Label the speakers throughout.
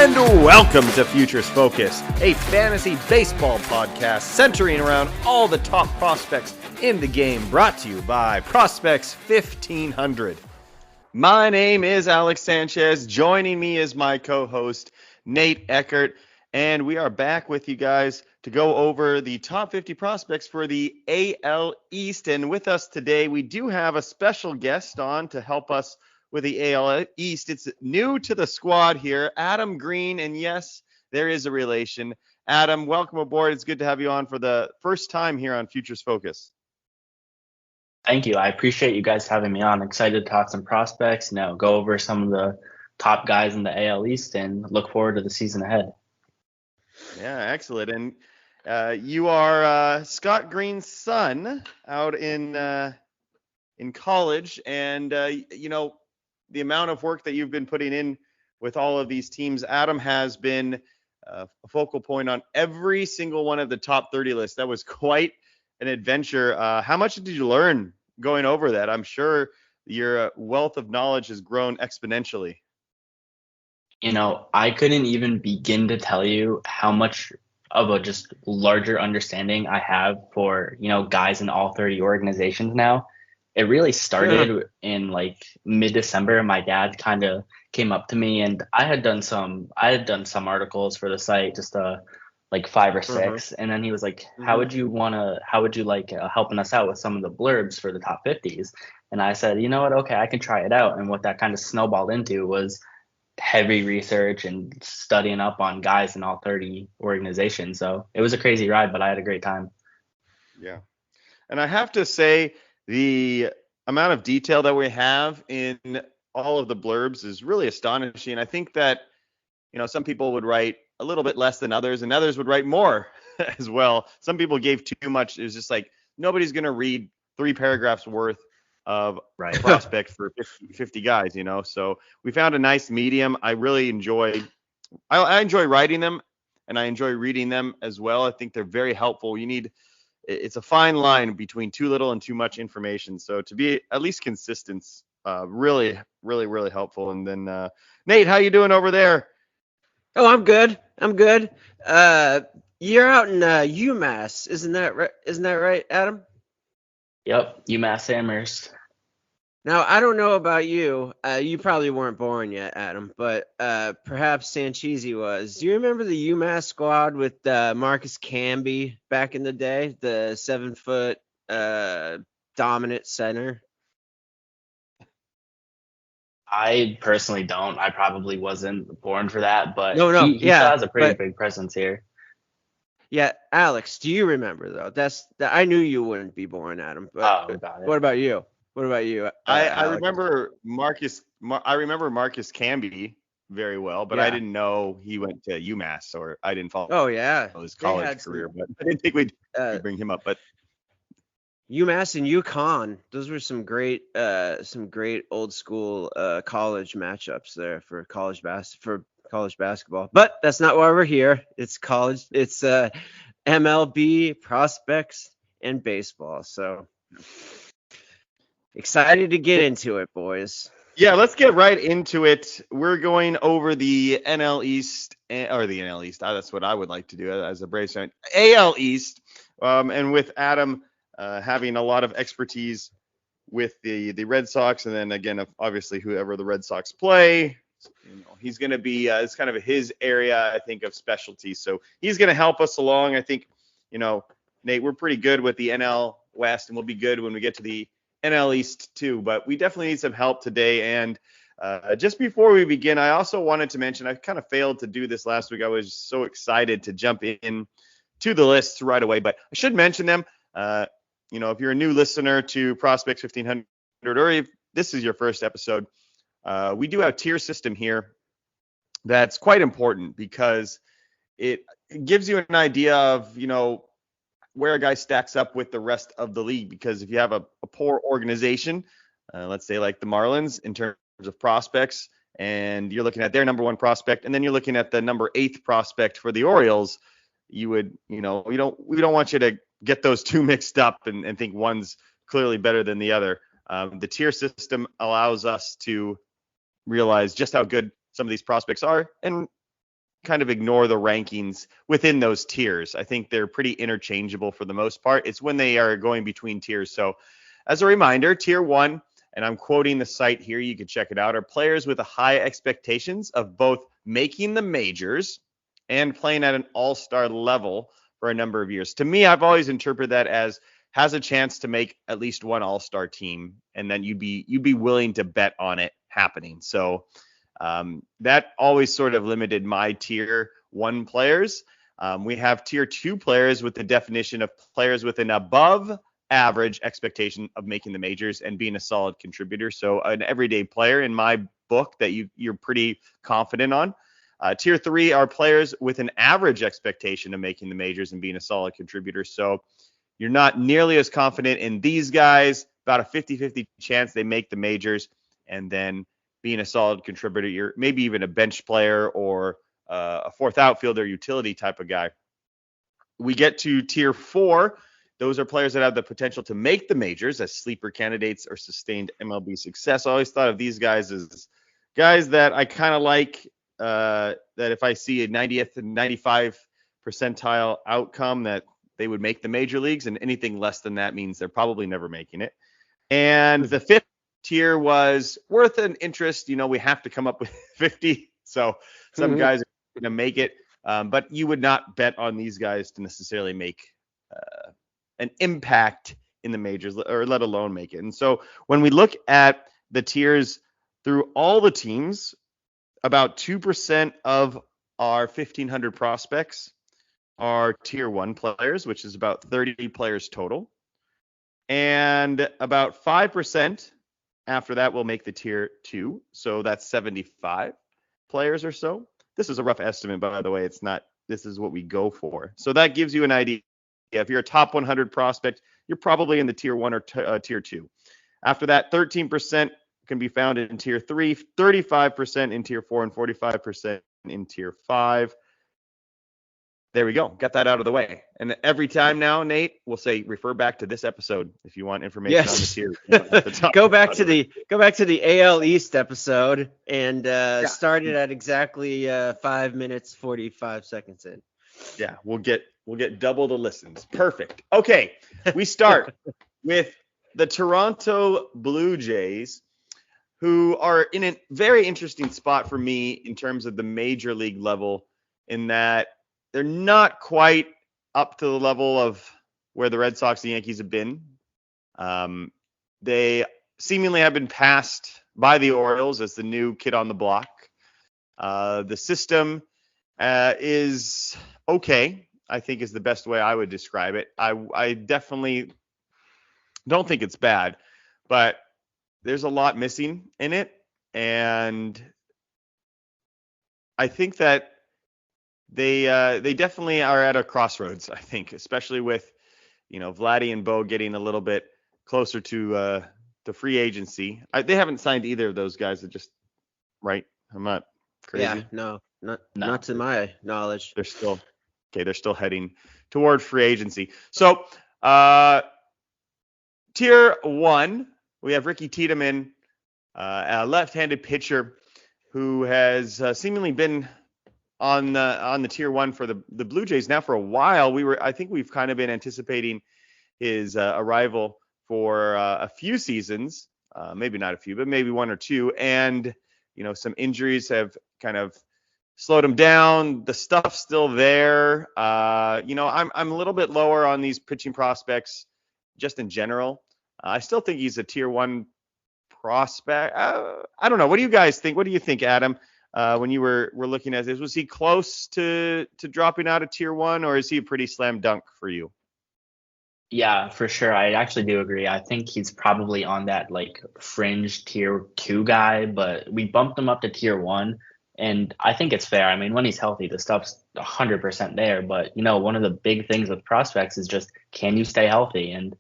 Speaker 1: and welcome to Futures Focus, a fantasy baseball podcast centering around all the top prospects in the game, brought to you by Prospects 1500. My name is Alex Sanchez. Joining me is my co-host, Nate Eckert, and we are back with you guys to go over the top 50 prospects for the AL East. And with us today, we do have a special guest on to help us with the AL East. It's new to the squad here, Adam Green, and yes, there is a relation. Adam, welcome aboard. It's good to have you on for the first time here on Futures Focus.
Speaker 2: Thank you. I appreciate you guys having me on. Excited to talk some prospects, go over some of the top guys in the AL East, and look forward to the season ahead.
Speaker 1: Yeah, excellent. And you are Scott Green's son out in college, and the amount of work that you've been putting in with all of these teams. Adam has been a focal point on every single one of the top 30 lists. That was quite an adventure. How much did you learn going over that? I'm sure your wealth of knowledge has grown exponentially.
Speaker 2: I couldn't even begin to tell you how much of a just larger understanding I have for, guys in all 30 organizations now. It really started in like mid-December. My dad kind of came up to me, and I had done some articles for the site, just like 5 or 6. And then he was like, how would you like helping us out with some of the blurbs for the top 50s? And I said, you know what? Okay, I can try it out. And what that kind of snowballed into was heavy research and studying up on guys in all 30 organizations. So it was a crazy ride, but I had a great time.
Speaker 1: Yeah. And I have to say, the amount of detail that we have in all of the blurbs is really astonishing. I think that, some people would write a little bit less than others, and others would write more as well. Some people gave too much. It was just like, nobody's going to read 3 paragraphs worth of prospect for 50 guys, So we found a nice medium. I really enjoy writing them, and I enjoy reading them as well. I think they're very helpful. It's a fine line between too little and too much information. So to be at least consistent, really, really, really helpful. And then Nate, how you doing over there?
Speaker 3: Oh, I'm good. You're out in UMass, isn't that right? Isn't that right, Adam?
Speaker 2: Yep, UMass Amherst.
Speaker 3: Now, I don't know about you. You probably weren't born yet, Adam, but perhaps Sanchezi was. Do you remember the UMass squad with Marcus Camby back in the day, the 7-foot dominant center?
Speaker 2: I personally don't. I probably wasn't born for that, but he still has a pretty big presence here.
Speaker 3: Yeah, Alex, do you remember though? I knew you wouldn't be born, Adam. But what about you? What about you?
Speaker 1: I remember Marcus. I remember Marcus Camby very well, but I didn't know he went to UMass, or I didn't follow. His college career, but I didn't think we'd bring him up. But
Speaker 3: UMass and UConn, those were some great old school college matchups there for college basketball. But that's not why we're here. It's college. It's MLB prospects and baseball. So excited to get into it, boys.
Speaker 1: Yeah, let's get right into it. We're going over the NL East, or the NL East. That's what I would like to do as a Braves fan. AL East, and with Adam having a lot of expertise with the Red Sox, and then again, obviously whoever the Red Sox play, he's going to be it's kind of his area, I think, of specialty. So he's going to help us along. I think, Nate, we're pretty good with the NL West, and we'll be good when we get to the NL East too, but we definitely need some help today. And just before we begin, I also wanted to mention, I kind of failed to do this last week. I was so excited to jump in to the lists right away, but I should mention them. If you're a new listener to Prospects 1500, or if this is your first episode, we do have a tier system here that's quite important because it gives you an idea of, where a guy stacks up with the rest of the league. Because if you have a poor organization, let's say like the Marlins in terms of prospects, and you're looking at their number 1 prospect, and then you're looking at the number 8th prospect for the Orioles, we don't want you to get those two mixed up and think one's clearly better than the other. The tier system allows us to realize just how good some of these prospects are, and kind of ignore the rankings within those tiers. I think they're pretty interchangeable for the most part. It's when they are going between tiers. So as a reminder, tier 1, and I'm quoting the site here, you can check it out, are players with a high expectations of both making the majors and playing at an all-star level for a number of years. To me, I've always interpreted that as has a chance to make at least one all-star team, and then you'd be willing to bet on it happening. So that always sort of limited my tier 1 players. We have tier 2 players with the definition of players with an above average expectation of making the majors and being a solid contributor. So an everyday player in my book that you're pretty confident on. Tier 3 are players with an average expectation of making the majors and being a solid contributor. So you're not nearly as confident in these guys, about a 50-50 chance they make the majors, and then being a solid contributor, you're maybe even a bench player or a fourth outfielder utility type of guy. We get to tier 4. Those are players that have the potential to make the majors as sleeper candidates or sustained MLB success. I always thought of these guys as guys that I kind of like, that if I see a 90th and 95 percentile outcome, that they would make the major leagues, and anything less than that means they're probably never making it. And the 5th tier was worth an interest. We have to come up with 50. So some guys are going to make it, but you would not bet on these guys to necessarily make an impact in the majors, or let alone make it. And so when we look at the tiers through all the teams, about 2% of our 1,500 prospects are tier 1 players, which is about 30 players total. And about 5% after that will make the tier 2. So that's 75 players or so. This is a rough estimate, by the way. It's not, this is what we go for. So that gives you an idea. If you're a top 100 prospect, you're probably in the tier 1 or tier 2. After that, 13% can be found in tier 3, 35% in tier 4, and 45% in tier 5. There we go. Got that out of the way. And every time now, Nate, we'll say refer back to this episode if you want information on the tier.
Speaker 3: Go back to the AL East episode and start it at exactly 5 minutes 45 seconds in.
Speaker 1: Yeah, we'll get double the listens. Perfect. Okay, we start with the Toronto Blue Jays, who are in a very interesting spot for me in terms of the major league level, in that they're not quite up to the level of where the Red Sox and Yankees have been. They seemingly have been passed by the Orioles as the new kid on the block. The system is okay, I think, is the best way I would describe it. I definitely don't think it's bad, but there's a lot missing in it. And I think that they definitely are at a crossroads, I think, especially with, Vladdy and Bo getting a little bit closer to free agency. They haven't signed either of those guys. Right? I'm not crazy.
Speaker 3: Yeah, no, not to my knowledge.
Speaker 1: They're still heading toward free agency. So, tier 1, we have Ricky Tiedemann, a left-handed pitcher who has seemingly been on the tier 1 for the Blue Jays now for a while. I think we've kind of been anticipating his arrival for a few seasons, maybe not a few, but maybe 1 or 2. And some injuries have kind of slowed him down. The stuff's still there. I'm a little bit lower on these pitching prospects just in general. I still think he's a tier 1 prospect. I don't know. What do you guys think? What do you think, Adam? When you were looking at this, was he close to dropping out of tier 1, or is he a pretty slam dunk for you?
Speaker 2: Yeah, for sure. I actually do agree. I think he's probably on that fringe tier 2 guy, but we bumped him up to tier 1. And I think it's fair. I mean, when he's healthy, the stuff's 100% there. But, one of the big things with prospects is just, can you stay healthy? And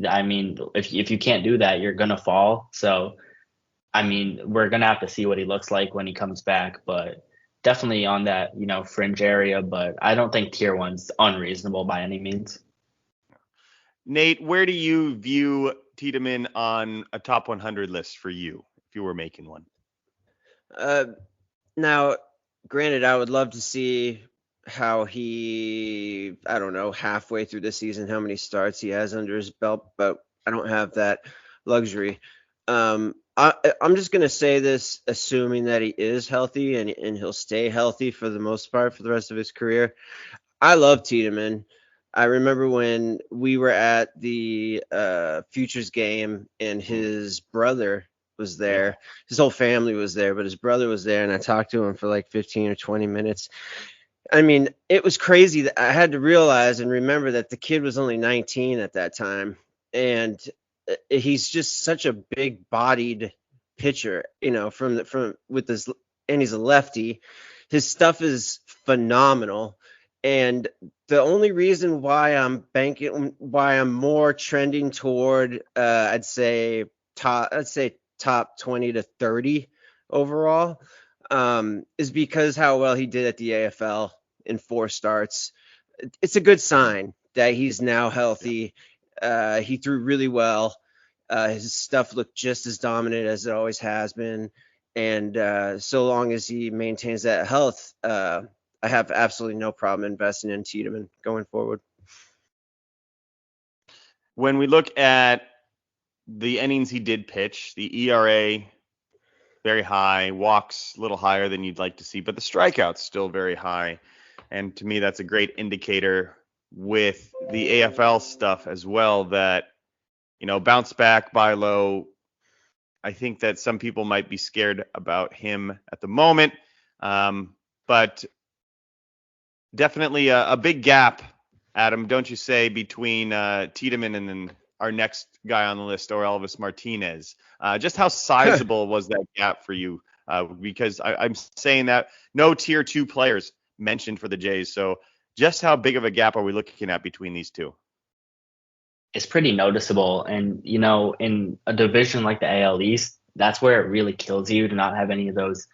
Speaker 2: I mean, if you can't do that, you're going to fall. So, I mean, we're going to have to see what he looks like when he comes back. But definitely on that, fringe area. But I don't think tier 1's unreasonable by any means.
Speaker 1: Nate, where do you view Tiedemann on a top 100 list for you, if you were making one?
Speaker 3: Now, Granted, I would love to see how he, I don't know, halfway through the season, how many starts he has under his belt, but I don't have that luxury. I'm just gonna say this, assuming that he is healthy and he'll stay healthy for the most part for the rest of his career. I love Tiedemann. I remember when we were at the Futures game and his brother was there. His whole family was there, but his brother was there, and I talked to him for like 15 or 20 minutes. I mean, it was crazy that I had to realize and remember that the kid was only 19 at that time, and he's just such a big-bodied pitcher, from with his, and he's a lefty. His stuff is phenomenal, and the only reason why I'm more trending toward, I'd say top 20 to 30 overall, is because how well he did at the AFL in 4 starts. It's a good sign that he's now healthy. He threw really well. His stuff looked just as dominant as it always has been. And so long as he maintains that health, I have absolutely no problem investing in Tiedemann going forward.
Speaker 1: When we look at the innings he did pitch, the ERA very high, walks a little higher than you'd like to see, but the strikeouts still very high. And to me, that's a great indicator with the AFL stuff as well that, bounce back, buy low. I think that some people might be scared about him at the moment, but definitely a big gap, Adam, don't you say, between Tiedemann and then our next guy on the list, or Elvis Martinez. Just how sizable was that gap for you? Because I'm saying that no tier 2 players mentioned for the Jays. So just how big of a gap are we looking at between these two?
Speaker 2: It's pretty noticeable. And, in a division like the AL East, that's where it really kills you to not have any of those,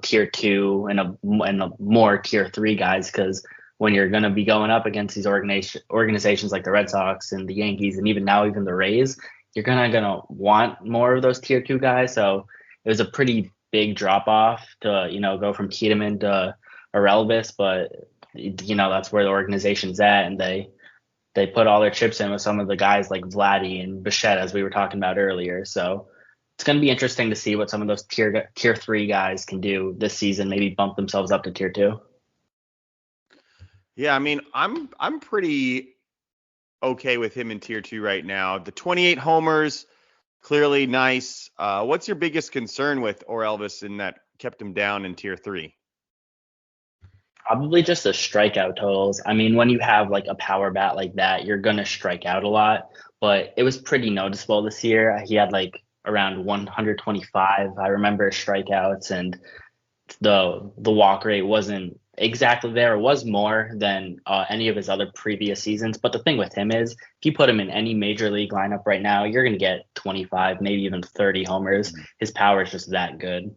Speaker 2: tier 2 and a more tier 3 guys, because when you're going to be going up against these organizations like the Red Sox and the Yankees and even the Rays, you're gonna want more of those tier 2 guys. So it was a pretty big drop off to, go from Tiedemann to Elvis, but that's where the organization's at, and they put all their chips in with some of the guys like Vladdy and Bichette, as we were talking about earlier. So it's going to be interesting to see what some of those tier 3 guys can do this season, maybe bump themselves up to tier 2.
Speaker 1: Yeah, I mean, I'm pretty okay with him in tier 2 right now. The 28 homers, clearly nice. What's your biggest concern with Elvis in that kept him down in tier 3?
Speaker 2: Probably just the strikeout totals. I mean, when you have like a power bat like that, you're going to strike out a lot, but it was pretty noticeable this year. He had like around 125, I remember, strikeouts, and the walk rate wasn't exactly there. It was more than any of his other previous seasons. But the thing with him is, if you put him in any major league lineup right now, you're going to get 25, maybe even 30 homers. His power is just that good.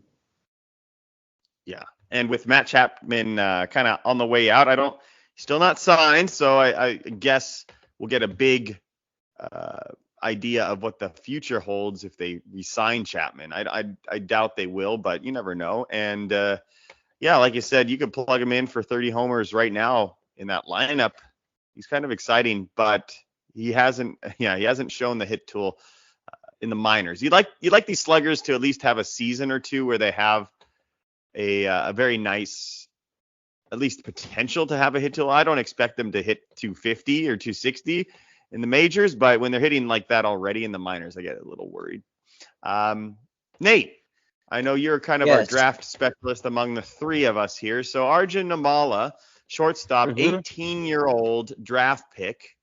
Speaker 1: Yeah. And with Matt Chapman kind of on the way out, still not signed. So I guess we'll get a big idea of what the future holds if they re-sign Chapman. I doubt they will, but you never know. And yeah, like you said, you could plug him in for 30 homers right now in that lineup. He's kind of exciting, but he hasn't shown the hit tool in the minors. You'd like these sluggers to at least have a season or two where they have a very nice, at least potential to have a hit tool. I don't expect them to hit 250 or 260 in the majors, but when they're hitting like that already in the minors, I get a little worried. Nate, I know you're kind of our draft specialist among the 3 of us here. So Arjun Nimmala, shortstop, 18-year-old draft pick.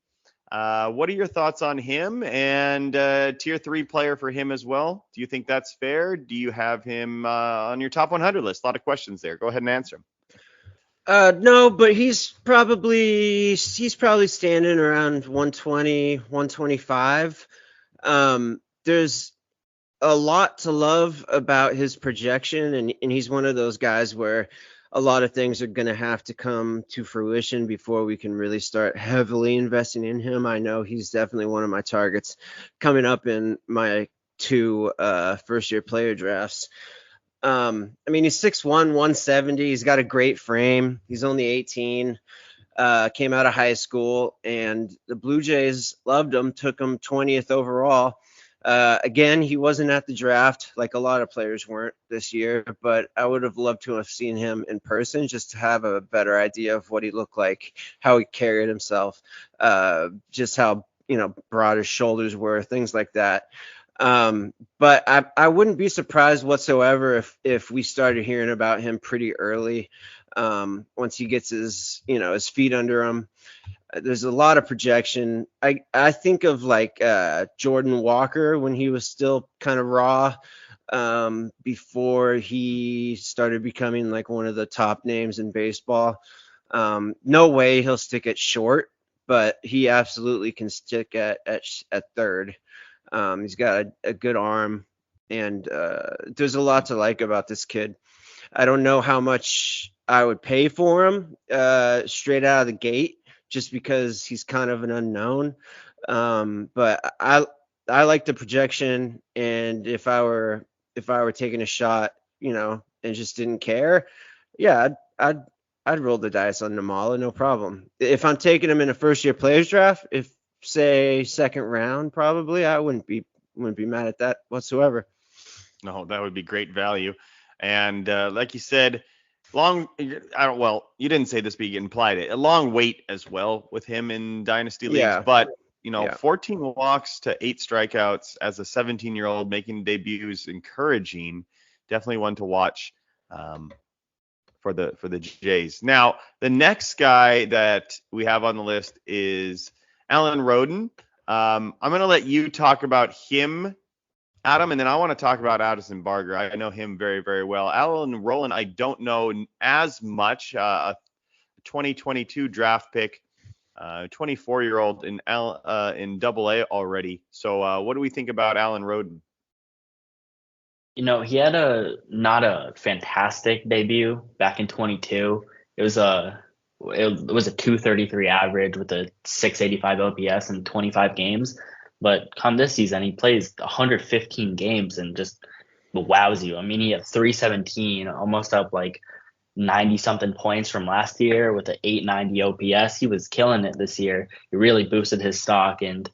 Speaker 1: What are your thoughts on him, and tier 3 player for him as well? Do you think that's fair? Do you have him on your top 100 list? A lot of questions there. Go ahead and answer them.
Speaker 3: No, but he's probably standing around 120, 125. There's a lot to love about his projection, and he's one of those guys where a lot of things are going to have to come to fruition before we can really start heavily investing in him. I know he's definitely one of my targets coming up in my 2 first-year player drafts. I mean, he's 6'1", 170. He's got a great frame. He's only 18. Came out of high school, and the Blue Jays loved him, took him 20th overall. Again, he wasn't at the draft like a lot of players weren't this year, but I would have loved to have seen him in person just to have a better idea of what he looked like, how he carried himself, just how broad his shoulders were, things like that. But I wouldn't be surprised whatsoever if we started hearing about him pretty early. Once he gets his feet under him. There's a lot of projection. I think of like Jordan Walker when he was still kind of raw, before he started becoming like one of the top names in baseball. No way he'll stick at short, but he absolutely can stick at third. He's got a good arm, and there's a lot to like about this kid. I don't know how much I would pay for him straight out of the gate, just because he's kind of an unknown. But I like the projection, and if I were taking a shot, and just didn't care, yeah, I'd roll the dice on Namala, no problem. If I'm taking him in a first year players draft, if say second round, probably I wouldn't be mad at that whatsoever.
Speaker 1: No, that would be great value. And like you said, you didn't say this, but you implied it. A long wait as well with him in dynasty leagues.
Speaker 3: Yeah.
Speaker 1: But 14 walks to 8 strikeouts as a 17-year-old making debuts, encouraging. Definitely one to watch for the Jays. Now, the next guy that we have on the list is Alan Roden. I'm going to let you talk about him, Adam, and then I want to talk about Addison Barger. I know him very, very well. Alan Roden, I don't know as much. A 2022 draft pick, 24-year-old in Double-A already. So what do we think about Alan Roden?
Speaker 2: He had not a fantastic debut back in 22. It was a 233 average with a 685 OPS in 25 games. But come this season, he plays 115 games and just wows you. I mean, he had 317, almost up like 90-something points from last year with an 890 OPS. He was killing it this year. He really boosted his stock, and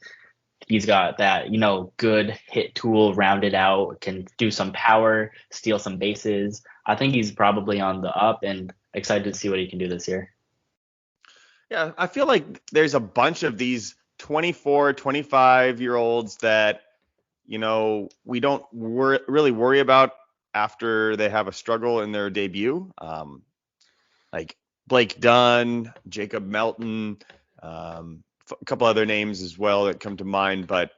Speaker 2: he's got that, good hit tool rounded out, can do some power, steal some bases. I think he's probably on the up, and excited to see what he can do this year.
Speaker 1: Yeah, I feel like there's a bunch of these 24, 25-year-olds that, we don't really worry about after they have a struggle in their debut. Like Blake Dunn, Jacob Melton, a couple other names as well that come to mind. But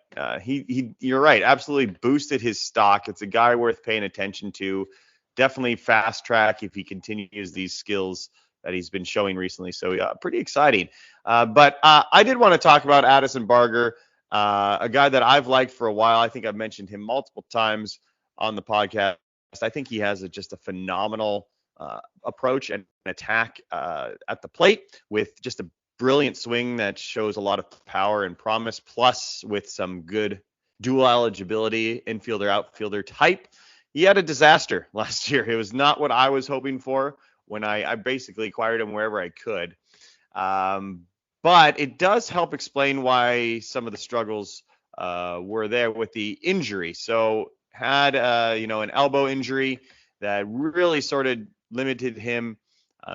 Speaker 1: you're right, absolutely boosted his stock. It's a guy worth paying attention to. Definitely fast track if he continues these skills that he's been showing recently. So pretty exciting. But I did want to talk about Addison Barger, a guy that I've liked for a while. I think I've mentioned him multiple times on the podcast. I think he has just a phenomenal approach and attack at the plate with just a brilliant swing that shows a lot of power and promise, plus with some good dual eligibility, infielder, outfielder type. He had a disaster last year. It was not what I was hoping for when I basically acquired him wherever I could. But it does help explain why some of the struggles were there with the injury. So had, an elbow injury that really sort of limited him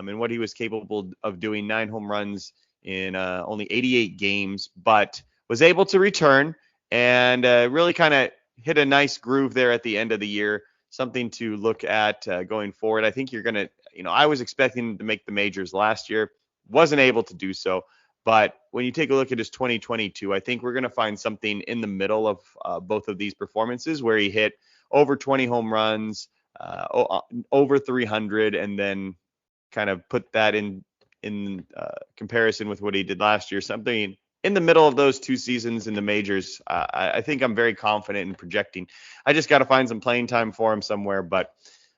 Speaker 1: in what he was capable of doing. 9 home runs in only 88 games, but was able to return and really kind of hit a nice groove there at the end of the year. Something to look at going forward. I think you're going to, I was expecting to make the majors last year, wasn't able to do so. But when you take a look at his 2022, I think we're going to find something in the middle of both of these performances where he hit over 20 home runs, over 300, and then kind of put that in comparison with what he did last year. Something in the middle of those 2 seasons in the majors. I think I'm very confident in projecting. I just got to find some playing time for him somewhere. But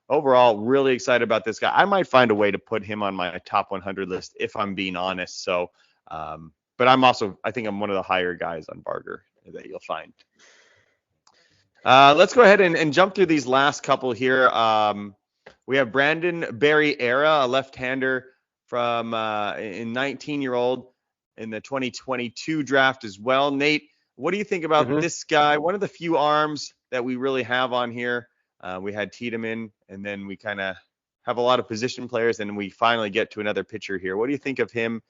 Speaker 1: overall, really excited about this guy. I might find a way to put him on my top 100 list if I'm being honest. So, but I think I'm one of the higher guys on Barger that you'll find. Let's go ahead and jump through these last couple here. We have Brandon Barriera, a left-hander from a 19-year-old in the 2022 draft as well. Nate, what do you think about this guy? One of the few arms that we really have on here. We had Tiedemann, and then we kind of have a lot of position players, and we finally get to another pitcher here. What do you think of him?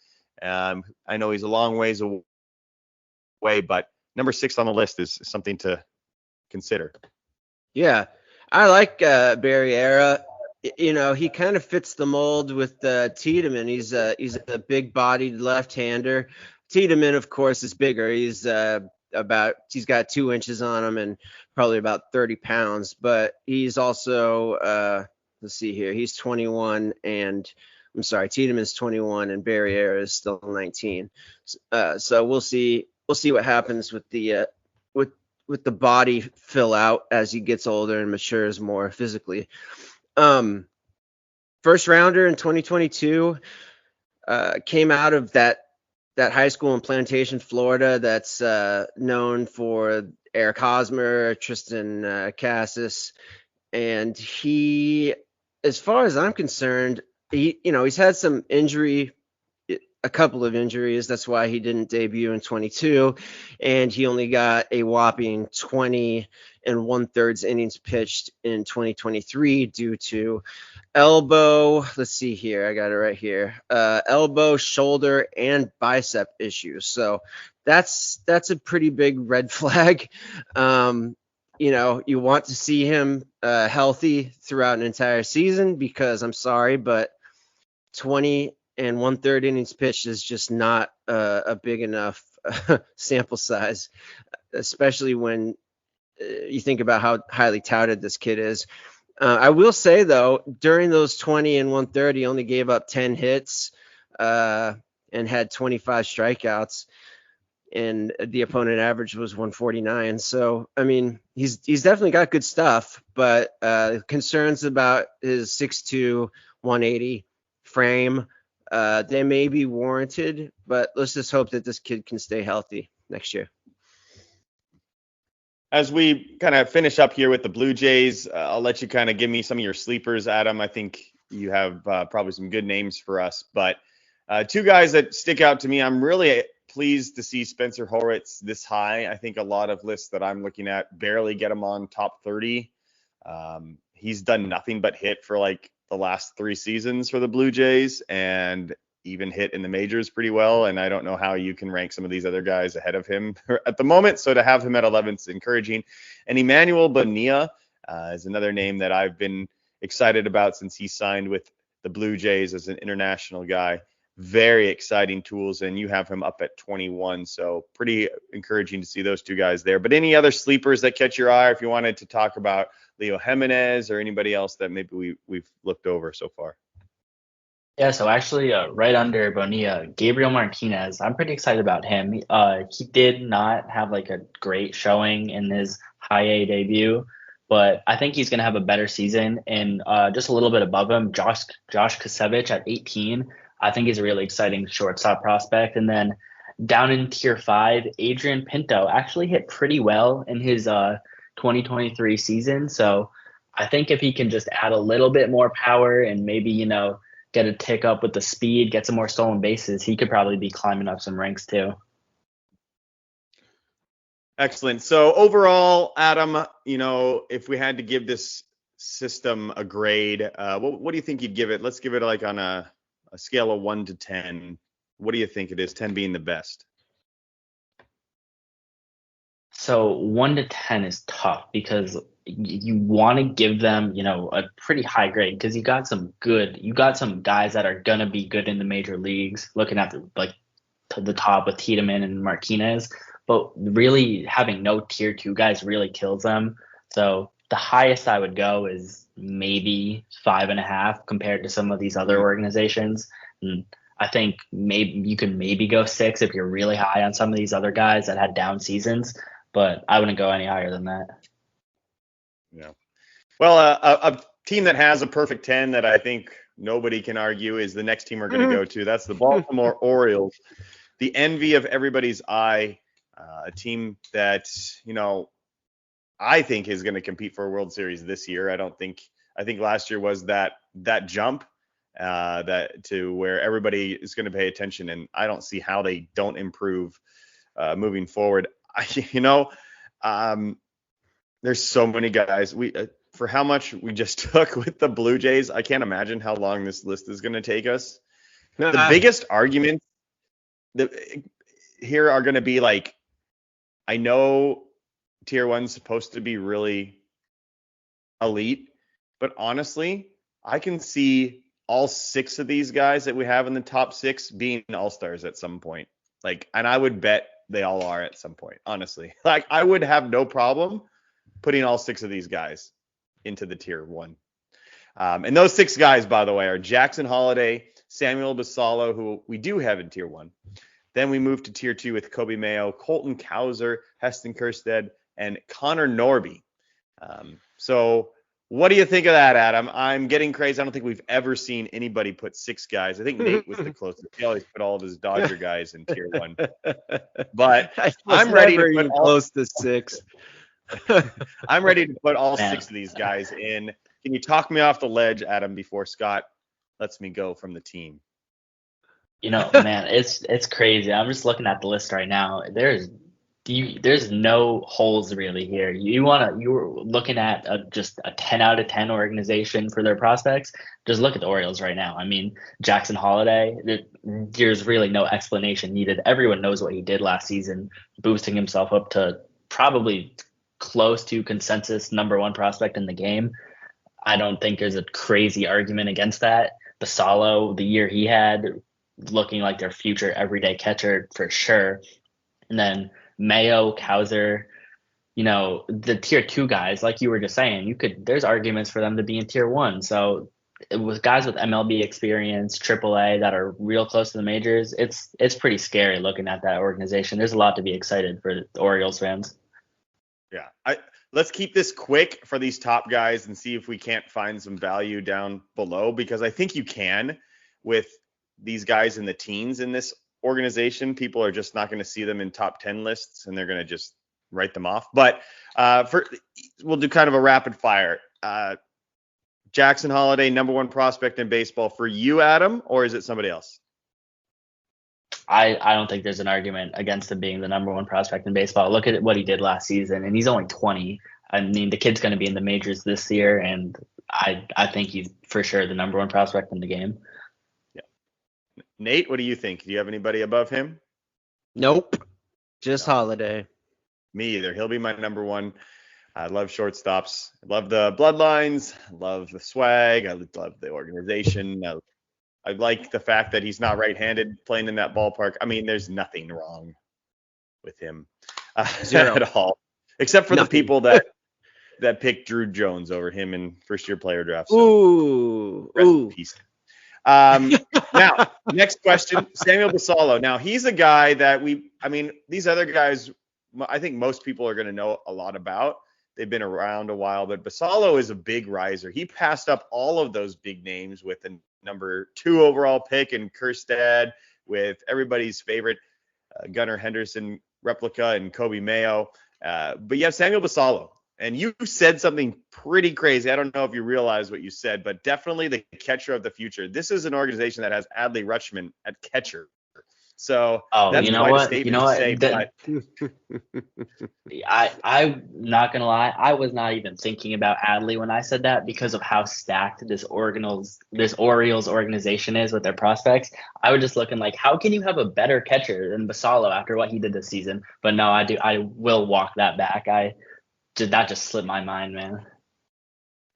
Speaker 1: I know he's a long ways away, but number 6 on the list is something to consider.
Speaker 3: Yeah, I like Barriera. You know, he kind of fits the mold with Tiedemann. He's a big-bodied left-hander. Tiedemann, of course, is bigger. He's got 2 inches on him and probably about 30 pounds. But he's also let's see here. He's 21 and I'm sorry, Tiedemann's 21 and Barriera is still 19. So we'll see what happens with the with the body fill out as he gets older and matures more physically. First rounder in 2022, came out of that high school in Plantation, Florida, that's known for Eric Hosmer, Tristan Cassis, and he, as far as I'm concerned, he's had some injury, a couple of injuries. That's why he didn't debut in 22, and he only got a whopping 20 and 1/3 innings pitched in 2023 due to elbow. Let's see here. I got it right here. Elbow, shoulder, and bicep issues. So that's a pretty big red flag. You want to see him healthy throughout an entire season because I'm sorry, but 20 and 1/3 innings pitched is just not a big enough sample size, especially when you think about how highly touted this kid is. I will say, though, during those 20 and 1/3, he only gave up 10 hits and had 25 strikeouts, and the opponent average was 149. So, I mean, he's definitely got good stuff, but concerns about his 6'2", 180 frame, they may be warranted, but let's just hope that this kid can stay healthy next year.
Speaker 1: As we kind of finish up here with the Blue Jays, I'll let you kind of give me some of your sleepers, Adam. I think you have probably some good names for us, but 2 guys that stick out to me. I'm really pleased to see Spencer Horwitz this high. I think a lot of lists that I'm looking at barely get him on top 30. He's done nothing but hit for like the last 3 seasons for the Blue Jays, and even hit in the majors pretty well. And I don't know how you can rank some of these other guys ahead of him at the moment. So to have him at 11 is encouraging. And Emmanuel Bonilla is another name that I've been excited about since he signed with the Blue Jays as an international guy. Very exciting tools, and you have him up at 21. So pretty encouraging to see those 2 guys there. But any other sleepers that catch your eye, if you wanted to talk about Leo Jimenez or anybody else that maybe we've looked over so far?
Speaker 2: Yeah, so actually right under Bonilla, Gabriel Martinez, I'm pretty excited about him. He did not have like a great showing in his high A debut, but I think he's going to have a better season. And just a little bit above him, Josh Kasevich at 18. I think he's a really exciting shortstop prospect. And then down in tier 5, Adrian Pinto actually hit pretty well in his 2023 season. So I think if he can just add a little bit more power and maybe, get a tick up with the speed, get some more stolen bases, he could probably be climbing up some ranks too.
Speaker 1: Excellent. So overall, Adam, if we had to give this system a grade, what do you think you'd give it? Let's give it like on a scale of 1 to 10. What do you think it is? 10 being the best.
Speaker 2: So 1 to 10 is tough because you want to give them, a pretty high grade because you got some guys that are going to be good in the major leagues, looking at the top with Tiedemann and Martinez, but really having no tier 2 guys really kills them. So the highest I would go is maybe 5.5 compared to some of these other organizations. And I think maybe you can go 6 if you're really high on some of these other guys that had down seasons, but I wouldn't go any higher than that.
Speaker 1: Yeah. Well, a team that has a perfect 10 that I think nobody can argue is the next team we're going to go to. That's the Baltimore Orioles, the envy of everybody's eye, a team that, I think is going to compete for a World Series this year. I think last year was that jump that to where everybody is going to pay attention, and I don't see how they don't improve moving forward. There's so many guys. For how much we just took with the Blue Jays, I can't imagine how long this list is going to take us. The biggest arguments here are going to be like, I know tier 1's supposed to be really elite, but honestly, I can see all 6 of these guys that we have in the top 6 being all-stars at some point. And I would bet they all are at some point, honestly. I would have no problem putting all 6 of these guys into the tier 1. And those 6 guys, by the way, are Jackson Holliday, Samuel Basallo, who we do have in tier 1. Then we move to tier 2 with Kobe Mayo, Colton Cowser, Heston Kjerstad, and Connor Norby. So what do you think of that, Adam? I'm getting crazy. I don't think we've ever seen anybody put 6 guys. I think Nate was the closest. He always put all of his Dodger guys in tier 1. But I'm ready to put
Speaker 3: close to 6.
Speaker 1: I'm ready to put all 6 of these guys in. Can you talk me off the ledge, Adam, before Scott lets me go from the team?
Speaker 2: Man, it's crazy. I'm just looking at the list right now. There's no holes really here. You were looking at just a 10 out of 10 organization for their prospects. Just look at the Orioles right now. I mean, Jackson Holliday, there's really no explanation needed. Everyone knows what he did last season, boosting himself up to probably close to consensus number 1 prospect in the game. I don't think there's a crazy argument against that. Basallo, the year he had, looking like their future everyday catcher for sure. And then Mayo, Cowser, the tier 2 guys, like you were just saying, there's arguments for them to be in tier 1. So with guys with MLB experience, AAA that are real close to the majors, it's pretty scary looking at that organization. There's a lot to be excited for the Orioles fans.
Speaker 1: Yeah. Let's keep this quick for these top guys and see if we can't find some value down below, because I think you can with these guys in the teens in this organization. People are just not going to see them in top 10 lists, and they're going to just write them off. But we'll do kind of a rapid fire. Jackson Holliday, number 1 prospect in baseball for you, Adam, or is it somebody else?
Speaker 2: I don't think there's an argument against him being the number 1 prospect in baseball. Look at what he did last season, and he's only 20. I mean, the kid's going to be in the majors this year, and I think he's for sure the number 1 prospect in the game.
Speaker 1: Yeah. Nate, what do you think? Do you have anybody above him?
Speaker 3: Nope. Just Holliday.
Speaker 1: Me either. He'll be my number 1. I love shortstops. I love the bloodlines. I love the swag. I love the organization. I like the fact that he's not right-handed playing in that ballpark. I mean, there's nothing wrong with him at all, except for the people that picked Drew Jones over him in first-year player drafts.
Speaker 3: So rest in
Speaker 1: peace. Now, next question, Samuel Basallo. Now, he's a guy that these other guys, I think most people are going to know a lot about. They've been around a while, but Basallo is a big riser. He passed up all of those big names with the number 2 overall pick in Kjerstad, with everybody's favorite Gunnar Henderson replica and Kobe Mayo. But you have Samuel Basallo, and you said something pretty crazy. I don't know if you realize what you said, but definitely the catcher of the future. This is an organization that has Adley Rutschman at catcher. So that's quite a statement to say.
Speaker 2: I'm not gonna lie, I was not even thinking about Adley when I said that, because of how stacked this Orioles organization is with their prospects. I was just looking like, how can you have a better catcher than Basallo after what he did this season? But no, I will walk that back. That just slipped my mind, man.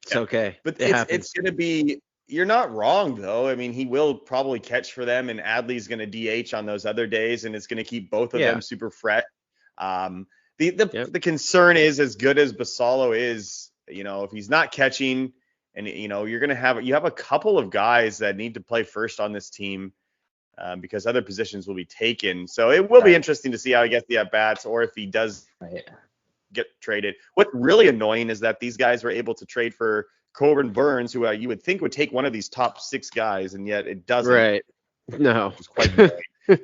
Speaker 3: It's okay.
Speaker 1: But it's going to be. You're not wrong, though. I mean, he will probably catch for them, and Adley's going to DH on those other days, and it's going to keep both of them super fresh. The concern is, as good as Basallo is, if he's not catching, and you're going to have a couple of guys that need to play first on this team because other positions will be taken. So it will be interesting to see how he gets the at bats, or if he does get traded. What's really annoying is that these guys were able to trade for Corbin Burns, who you would think would take one of these top 6 guys, and yet it doesn't.
Speaker 3: Right. No.
Speaker 1: It's quite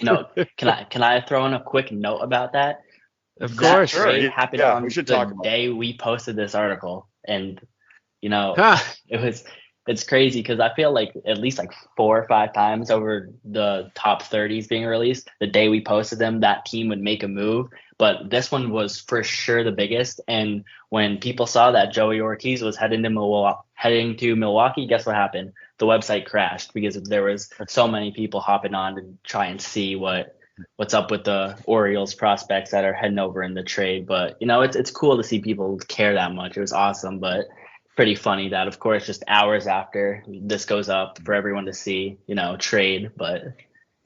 Speaker 2: No. Can I throw in a quick note about that?
Speaker 3: Of
Speaker 2: That
Speaker 3: course.
Speaker 2: trade
Speaker 1: Sure,
Speaker 2: happened
Speaker 1: yeah,
Speaker 2: on
Speaker 1: we should
Speaker 2: the
Speaker 1: talk about it.
Speaker 2: day we posted this article, and you know,
Speaker 3: Ha!
Speaker 2: it's crazy because I feel like at least like 4 or 5 times over the top 30s being released, the day we posted them, that team would make a move. But this one was for sure the biggest. And when people saw that Joey Ortiz was heading to Milwaukee, guess what happened? The website crashed because there was so many people hopping on to try and see what's up with the Orioles prospects that are heading over in the trade. But it's cool to see people care that much. It was awesome, but pretty funny that, of course, just hours after this goes up for everyone to see, trade, but
Speaker 3: Of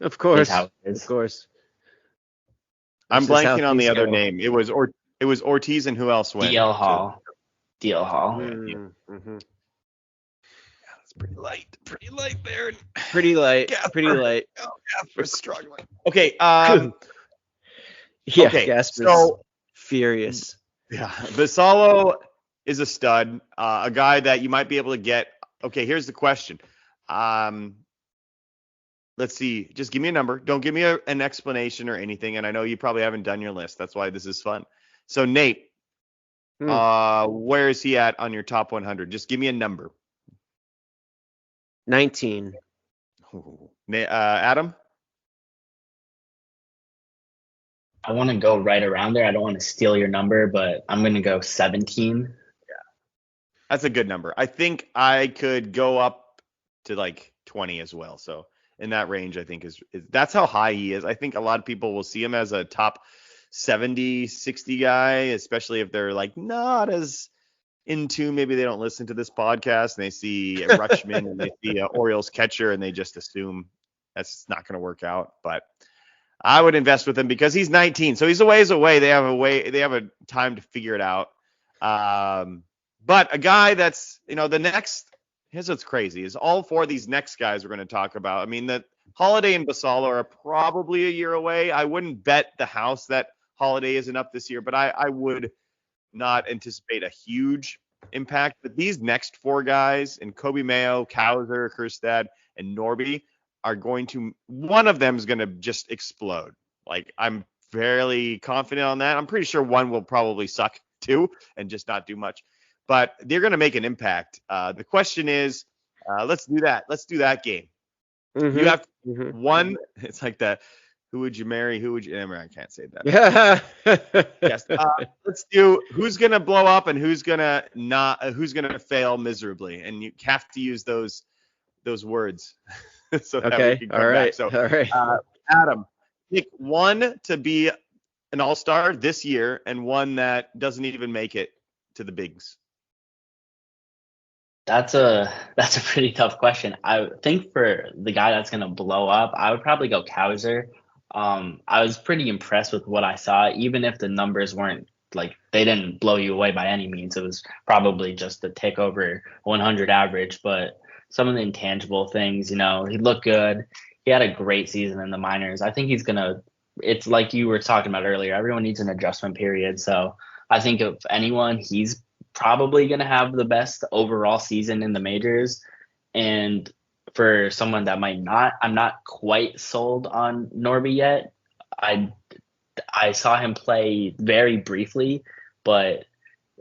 Speaker 2: it's
Speaker 3: course.
Speaker 2: how it
Speaker 3: Of
Speaker 2: is.
Speaker 3: course.
Speaker 1: I'm
Speaker 3: It's just how
Speaker 1: blanking on the
Speaker 3: things
Speaker 1: other
Speaker 3: go.
Speaker 1: name. It was Ortiz, and who else went?
Speaker 2: DL Hall. DL Hall.
Speaker 3: Mm-hmm.
Speaker 1: It's pretty light there.
Speaker 3: Pretty light.
Speaker 1: Gasper.
Speaker 3: Pretty light.
Speaker 1: Oh, Gasper's struggling. Okay.
Speaker 3: Yeah,
Speaker 1: Okay,
Speaker 3: Gasper's
Speaker 1: so
Speaker 3: furious.
Speaker 1: yeah, Vassallo is a stud, a guy that you might be able to get. Okay, here's the question. Let's see. Just give me a number. Don't give me an explanation or anything. And I know you probably haven't done your list. That's why this is fun. So Nate, where is he at on your top 100? Just give me a number.
Speaker 3: 19.
Speaker 1: Adam?
Speaker 2: I want to go right around there. I don't want to steal your number, but I'm going to go 17.
Speaker 1: That's a good number. I think I could go up to like 20 as well. So in that range, I think is that's how high he is. I think a lot of people will see him as a top 70, 60 guy, especially if they're like not as into, maybe they don't listen to this podcast and they see Rutschman and they see Orioles catcher and they just assume that's not going to work out. But I would invest with him because he's 19, so he's a ways away. They have a time to figure it out. But a guy that's, here's what's crazy is all four of these next guys we're going to talk about. I mean, that Holiday and Vassallo are probably a year away. I wouldn't bet the house that Holiday isn't up this year, but I would not anticipate a huge impact. But these next four guys, and Kobe Mayo, Cowser, Kjerstad, and Norby, one of them is going to just explode. Like, I'm fairly confident on that. I'm pretty sure one will probably suck too and just not do much, but they're going to make an impact. The question is, let's do that. Let's do that game.
Speaker 3: Mm-hmm.
Speaker 1: You have one. It's like that. Who would you marry? I can't say that.
Speaker 3: Yeah.
Speaker 1: Yes. Let's do who's going to blow up and who's going to fail miserably. And you have to use those words. So that we can come
Speaker 3: All right.
Speaker 1: back. So,
Speaker 3: all right.
Speaker 1: Adam, pick one to be an all-star this year and one that doesn't even make it to the bigs.
Speaker 2: That's a pretty tough question. I think for the guy that's going to blow up, I would probably go Cowser. I was pretty impressed with what I saw, even if the numbers weren't like they didn't blow you away by any means. It was probably just a tick over 100 average, but some of the intangible things, he looked good. He had a great season in the minors. I think it's like you were talking about earlier. Everyone needs an adjustment period. So I think if anyone, he's probably going to have the best overall season in the majors. And for someone that might not, I'm not quite sold on Norby yet. I saw him play very briefly, but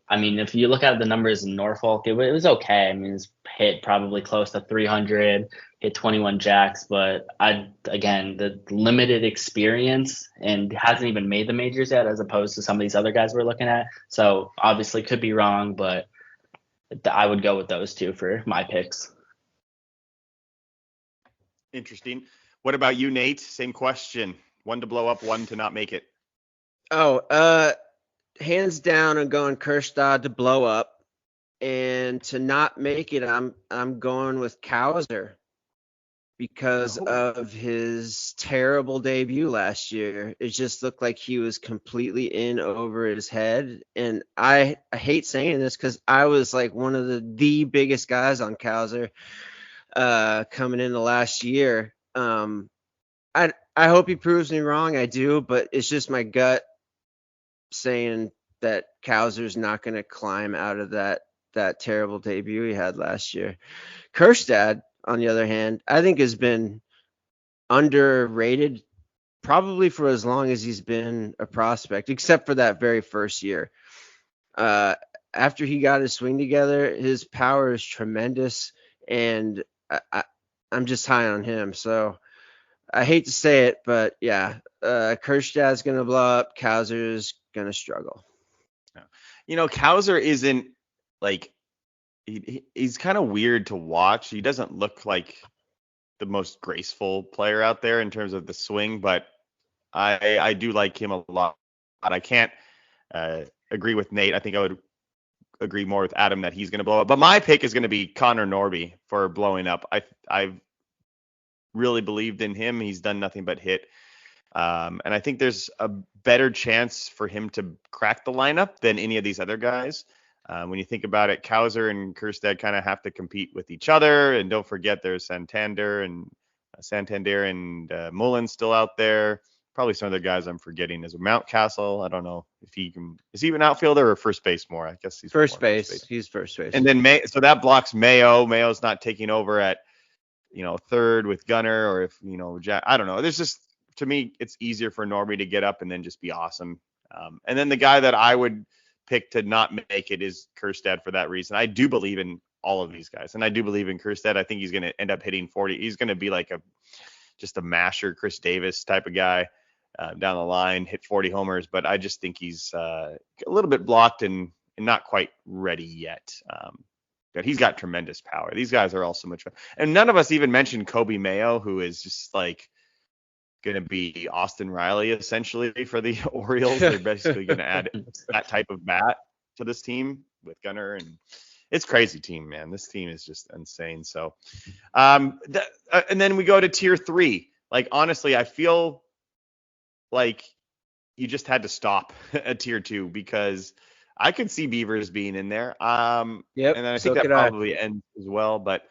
Speaker 2: I mean, if you look at the numbers in Norfolk, it was okay. I mean, he's hit probably close to 300, hit 21 jacks, but again, the limited experience and hasn't even made the majors yet, as opposed to some of these other guys we're looking at. So obviously could be wrong, but I would go with those two for my picks.
Speaker 1: Interesting. What about you, Nate? Same question. One to blow up, one to not make it.
Speaker 3: Hands down, I'm going Kjerstad to blow up, and to not make it, I'm going with Cowser because of his terrible debut last year. It just looked like he was completely in over his head, and I hate saying this because I was like one of the biggest guys on Cowser coming into last year. I hope he proves me wrong. I do, but it's just my gut saying that Cowser's not going to climb out of that terrible debut he had last year. Kjerstad, on the other hand, I think has been underrated probably for as long as he's been a prospect, except for that very first year. After he got his swing together, his power is tremendous, and I'm just high on him. So I hate to say it, but yeah, Kjerstad's going to blow up. Kauser's going to struggle.
Speaker 1: Kauser isn't like he's kind of weird to watch. He doesn't look like the most graceful player out there in terms of the swing, but I do like him a lot. I can't agree with Nate. I think I would agree more with Adam that he's going to blow up. But my pick is going to be Connor Norby for blowing up. I've really believed in him. He's done nothing but hit. And I think there's a better chance for him to crack the lineup than any of these other guys. When you think about it, Kauser and Kjerstad kind of have to compete with each other. And don't forget there's Santander and Mullen still out there. Probably some other guys I'm forgetting is Mountcastle. I don't know if is he an outfielder or first base more? I guess he's
Speaker 3: first base. He's first base.
Speaker 1: And then so that blocks Mayo. Mayo's not taking over at, third with Gunnar, or if, Jack, I don't know. There's just, to me, it's easier for Norby to get up and then just be awesome. And then the guy that I would pick to not make it is Kjerstad for that reason. I do believe in all of these guys, and I do believe in Kjerstad. I think he's going to end up hitting 40. He's going to be like just a masher, Chris Davis type of guy down the line, hit 40 homers. But I just think he's a little bit blocked and not quite ready yet. But he's got tremendous power. These guys are all so much fun. And none of us even mentioned Kobe Mayo, who is just like going to be Austin Riley essentially for the Orioles. They're basically going to add that type of bat to this team with Gunnar, and it's crazy team, man. This team is just insane. So, and then we go to tier 3. Like, honestly, I feel like you just had to stop at tier 2 because I could see Beavers being in there.
Speaker 3: Yep.
Speaker 1: And then I think that probably ends as well. But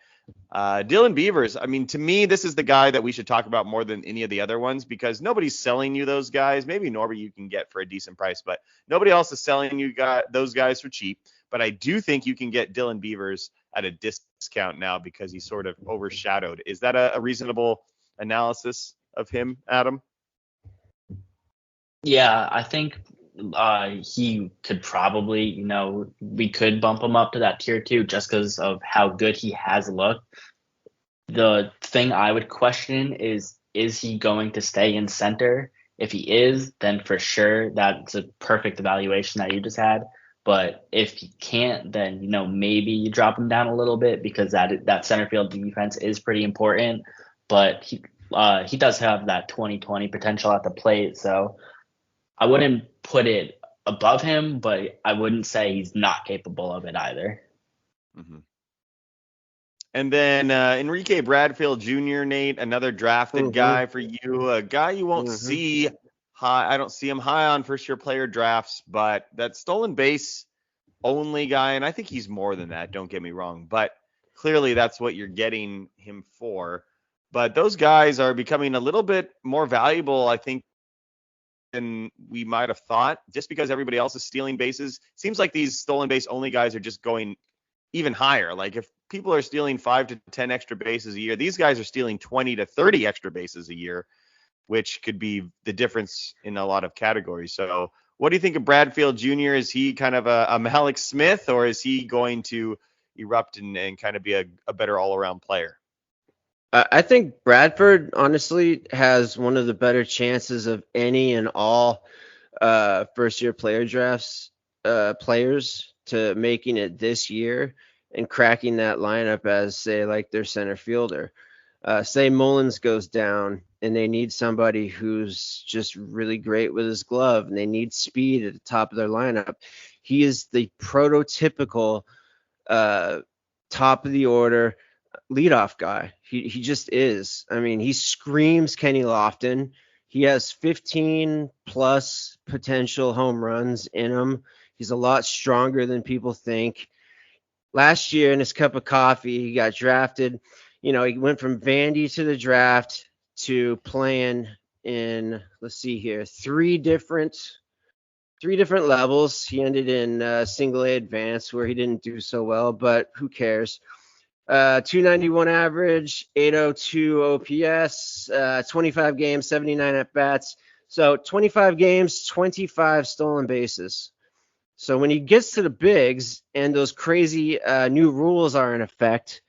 Speaker 1: Dylan Beavers, I mean, to me, this is the guy that we should talk about more than any of the other ones because nobody's selling you those guys. Maybe Norby you can get for a decent price, but nobody else is selling you those guys for cheap. But I do think you can get Dylan Beavers at a discount now because he's sort of overshadowed. Is that a reasonable analysis of him, Adam?
Speaker 2: Yeah, I think he could probably, we could bump him up to that tier 2 just because of how good he has looked. The thing I would question is he going to stay in center? If he is, then for sure that's a perfect evaluation that you just had. But if he can't, then, maybe you drop him down a little bit because that center field defense is pretty important. But he does have that 20/20 potential at the plate, so I wouldn't put it above him, but I wouldn't say he's not capable of it either.
Speaker 1: Mm-hmm. And then Enrique Bradfield Jr., Nate, another drafted guy for you, a guy you won't see high. I don't see him high on first-year player drafts, but that stolen base only guy, and I think he's more than that, don't get me wrong, but clearly that's what you're getting him for. But those guys are becoming a little bit more valuable, I think, than we might have thought, just because everybody else is stealing bases. Seems like these stolen base only guys are just going even higher. Like if people are stealing 5 to 10 extra bases a year, these guys are stealing 20 to 30 extra bases a year, which could be the difference in a lot of categories. So what do you think of Bradfield Jr.? Is he kind of a Malik Smith, or is he going to erupt and kind of be a better all-around player?
Speaker 3: I think Bradford honestly has one of the better chances of any and all first-year player drafts players to making it this year and cracking that lineup as, say, like their center fielder. Say Mullins goes down and they need somebody who's just really great with his glove and they need speed at the top of their lineup. He is the prototypical top of the order leadoff guy. He just is. I mean, he screams Kenny Lofton. He has 15 plus potential home runs in him. He's a lot stronger than people think. Last year in his cup of coffee, he got drafted. He went from Vandy to the draft to playing in, let's see here, three different levels. He ended in single A advanced where he didn't do so well, but who cares? .291 average, 802 OPS, 25 games, 79 at bats. So 25 games, 25 stolen bases. So when he gets to the bigs and those crazy new rules are in effect,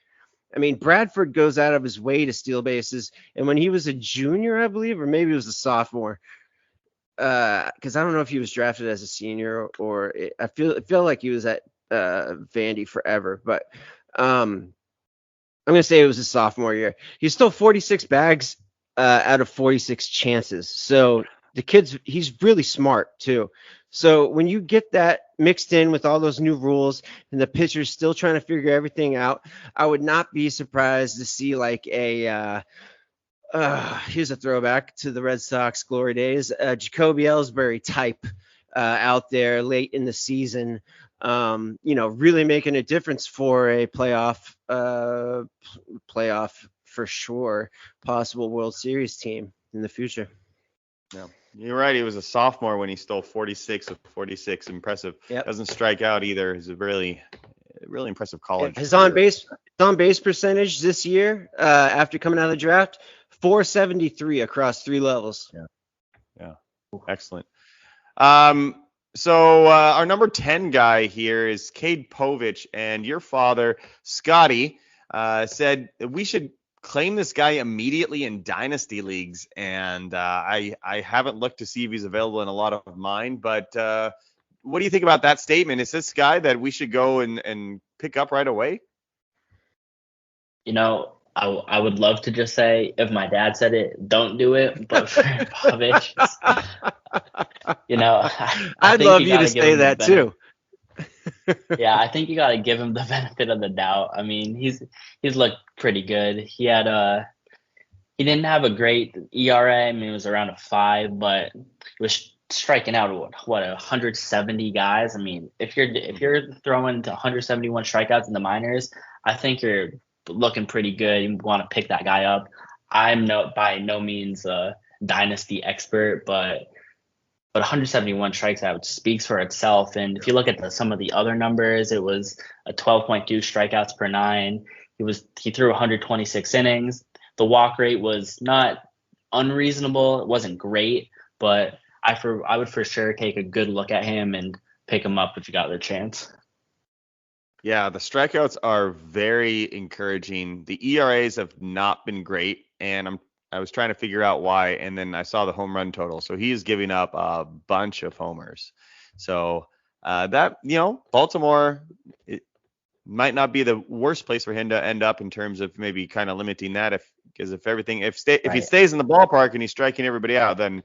Speaker 3: I mean, Bradford goes out of his way to steal bases. And when he was a junior, I believe, or maybe he was a sophomore, because I don't know if he was drafted as a senior or I feel like he was at Vandy forever, but I'm gonna say it was his sophomore year. He stole 46 bags out of 46 chances. So he's really smart too. So when you get that mixed in with all those new rules and the pitcher's still trying to figure everything out, I would not be surprised to see like here's a throwback to the Red Sox glory days, Jacoby Ellsbury type out there late in the season, really making a difference for a playoff for sure, possible World Series team in the future.
Speaker 1: Yeah, you're right. He was a sophomore when he stole 46 of 46. Impressive.
Speaker 3: Yep.
Speaker 1: Doesn't strike out either. He's a really impressive college.
Speaker 3: His on base percentage this year, after coming out of the draft, 473 across 3 levels.
Speaker 1: Yeah. Excellent. So our number 10 guy here is Cade Povich, and your father, Scotty, said that we should claim this guy immediately in dynasty leagues. And I haven't looked to see if he's available in a lot of mine, but what do you think about that statement? Is this guy that we should go and pick up right away?
Speaker 2: I would love to just say, if my dad said it, don't do it. But for Povich,
Speaker 3: I'd love you to say that too.
Speaker 2: Yeah, I think you got to give him the benefit of the doubt. I mean, he's looked pretty good. He didn't have a great ERA. I mean, it was around a 5, but it was striking out 170 guys. I mean, if you're throwing to 171 strikeouts in the minors, I think you're looking pretty good. You want to pick that guy up. I'm by no means a dynasty expert, but 171 strikeouts speaks for itself. And if you look at some of the other numbers, it was a 12.2 strikeouts per 9. He threw 126 innings. The walk rate was not unreasonable. It wasn't great, but I would for sure take a good look at him and pick him up if you got the chance.
Speaker 1: Yeah, the strikeouts are very encouraging. The ERAs have not been great, and I was trying to figure out why, and then I saw the home run total. So he is giving up a bunch of homers. So Baltimore, it might not be the worst place for him to end up in terms of maybe kind of limiting that. If he stays in the ballpark and he's striking everybody out, then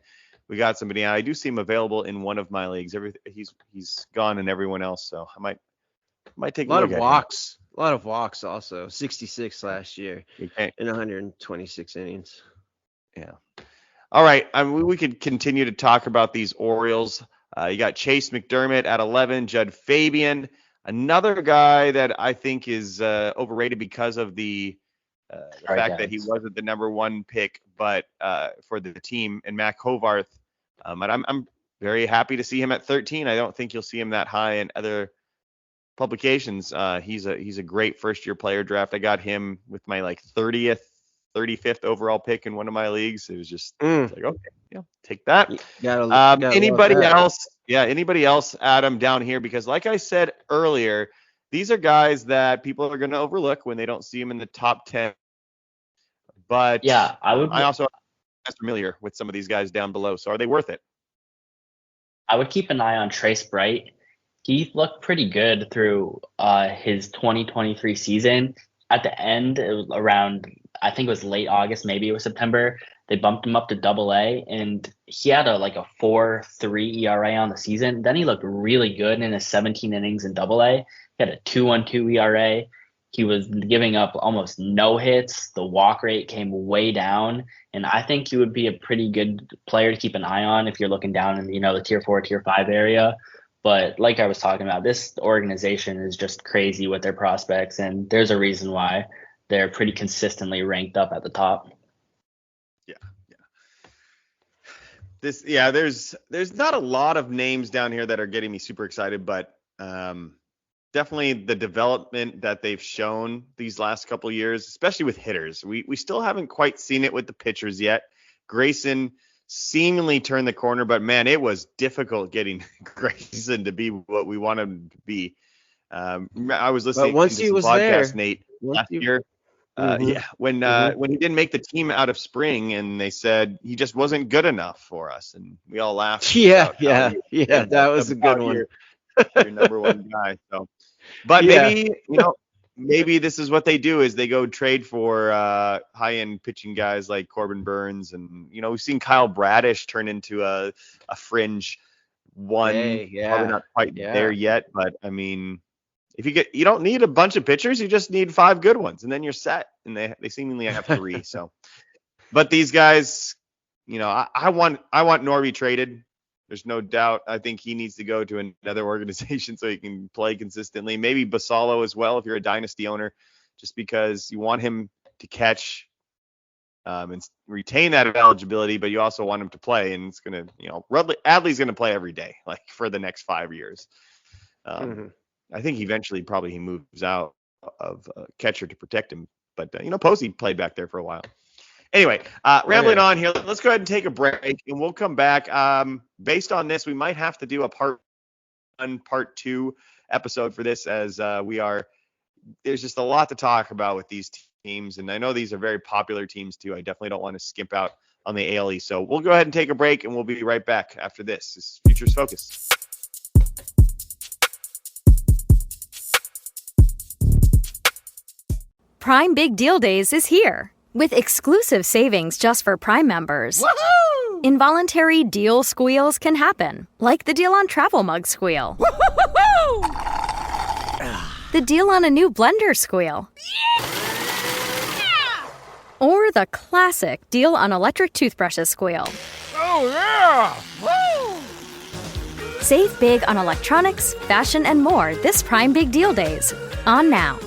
Speaker 1: we got somebody out. I do see him available in one of my leagues. He's gone in everyone else, so I might take a look at him.
Speaker 3: A lot of walks also. 66 last year in 126 innings.
Speaker 1: Yeah. All right. We could continue to talk about these Orioles. You got Chase McDermott at 11, Judd Fabian, another guy that I think is overrated because of the fact that he wasn't the number 1 pick, but for the team, and Matt Kovarth. But I'm very happy to see him at 13. I don't think you'll see him that high in other publications. He's a great first year player draft. I got him with my 35th overall pick in one of my leagues. It was just like, okay, yeah, take that. Anybody else? Yeah, anybody else, Adam, down here? Because like I said earlier, these are guys that people are going to overlook when they don't see them in the top 10. But
Speaker 2: yeah,
Speaker 1: I also am familiar with some of these guys down below. So are they worth it?
Speaker 2: I would keep an eye on Trace Bright. He looked pretty good through his 2023 season. At the end, it was around, I think it was late August, maybe it was September, they bumped him up to AA, and he had a 4.3 ERA on the season. Then he looked really good in his 17 innings in AA. He had a 2.12 ERA. He was giving up almost no hits. The walk rate came way down, and I think he would be a pretty good player to keep an eye on if you're looking down in the tier 4, tier 5 area. But like I was talking about, this organization is just crazy with their prospects, and there's a reason why they're pretty consistently ranked up at the top.
Speaker 1: Yeah. There's not a lot of names down here that are getting me super excited, but definitely the development that they've shown these last couple of years, especially with hitters. We still haven't quite seen it with the pitchers yet. Grayson seemingly turned the corner, but man, it was difficult getting Grayson to be what we want him to be. I was listening to some podcast, Nate, last year. When he didn't make the team out of spring, and they said he just wasn't good enough for us, and we all laughed.
Speaker 3: Yeah, that was a good one.
Speaker 1: Your number one guy. So, but maybe this is what they do is they go trade for high-end pitching guys like Corbin Burns, and we've seen Kyle Bradish turn into a fringe one. Probably not quite there yet, but I mean, if you don't need a bunch of pitchers, you just need 5 good ones, and then you're set. And they seemingly have 3. So, but these guys, I want Norby traded. There's no doubt. I think he needs to go to another organization so he can play consistently. Maybe Basallo as well if you're a dynasty owner, just because you want him to catch and retain that eligibility, but you also want him to play. And it's going to, Adley's going to play every day, like for the next 5 years. I think eventually probably he moves out of catcher to protect him. But, Posey played back there for a while. Anyway, rambling on here, let's go ahead and take a break, and we'll come back. Based on this, we might have to do a part 1, part 2 episode for this, as there's just a lot to talk about with these teams, and I know these are very popular teams too. I definitely don't want to skimp out on the ALE. So we'll go ahead and take a break, and we'll be right back after this. This is Futures Focus.
Speaker 4: Prime Big Deal Days is here, with exclusive savings just for Prime members. Woohoo! Involuntary deal squeals can happen, like the deal on travel mug squeal. The deal on a new blender squeal. Yeah! Or the classic deal on electric toothbrushes squeal. Oh yeah! Woo! Save big on electronics, fashion, and more this Prime Big Deal Days. On now.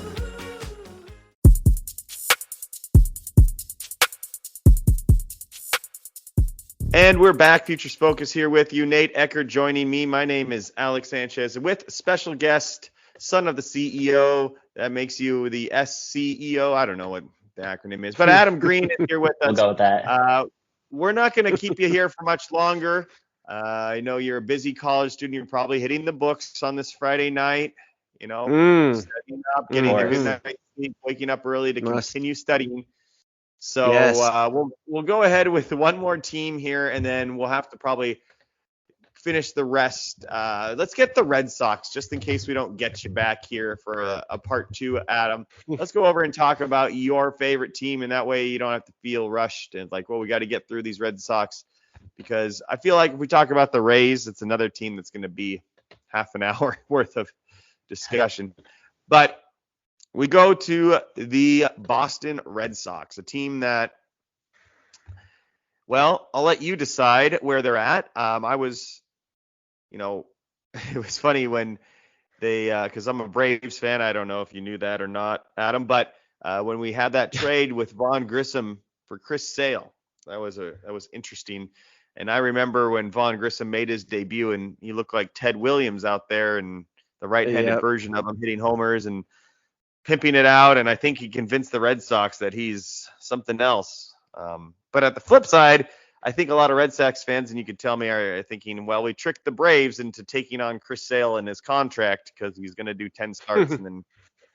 Speaker 1: And we're back, Futures Focus, here with you. Nate Eckert joining me. My name is Alex Sanchez, with special guest, son of the CEO. That makes you the SCEO. I don't know what the acronym is, but Adam Green is here with us.
Speaker 2: We'll go with that.
Speaker 1: We're not going to keep you here for much longer. I know you're a busy college student. You're probably hitting the books on this Friday night, studying up, getting a good night's sleep, waking up early to continue studying. So we'll go ahead with one more team here, and then we'll have to probably finish the rest. Let's get the Red Sox, just in case we don't get you back here for a part 2, Adam. Let's go over and talk about your favorite team, and that way you don't have to feel rushed and like, we got to get through these Red Sox, because I feel like if we talk about the Rays, it's another team that's going to be half an hour worth of discussion. But we go to the Boston Red Sox, a team that, I'll let you decide where they're at. I was, it was funny when they, because I'm a Braves fan. I don't know if you knew that or not, Adam, but when we had that trade with Vaughn Grissom for Chris Sale, that was interesting. And I remember when Vaughn Grissom made his debut, and he looked like Ted Williams out there, and the right-handed version of him hitting homers and pimping it out, and I think he convinced the Red Sox that he's something else. But at the flip side, I think a lot of Red Sox fans, and you could tell me, are thinking, we tricked the Braves into taking on Chris Sale in his contract because he's going to do 10 starts and then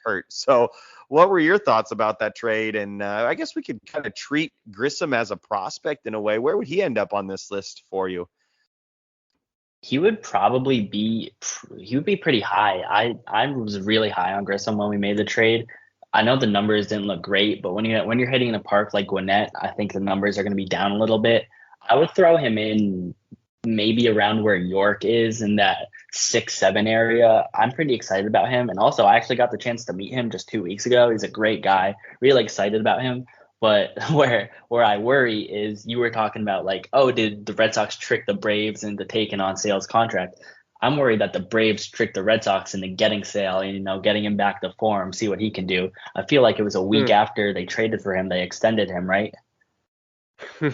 Speaker 1: hurt. So what were your thoughts about that trade? And I guess we could kind of treat Grissom as a prospect in a way. Where would he end up on this list for you?
Speaker 2: He would probably be pretty high. I was really high on Grissom when we made the trade. I know the numbers didn't look great, but when you're hitting in a park like Gwinnett, I think the numbers are going to be down a little bit. I would throw him in maybe around where York is, in that 6-7 area. I'm pretty excited about him. And also, I actually got the chance to meet him just 2 weeks ago. He's a great guy. Really excited about him. But where I worry is, you were talking about like, did the Red Sox trick the Braves into taking on Sale's contract? I'm worried that the Braves tricked the Red Sox into getting Sale, getting him back to form, see what he can do. I feel like it was a week after they traded for him, they extended him, right?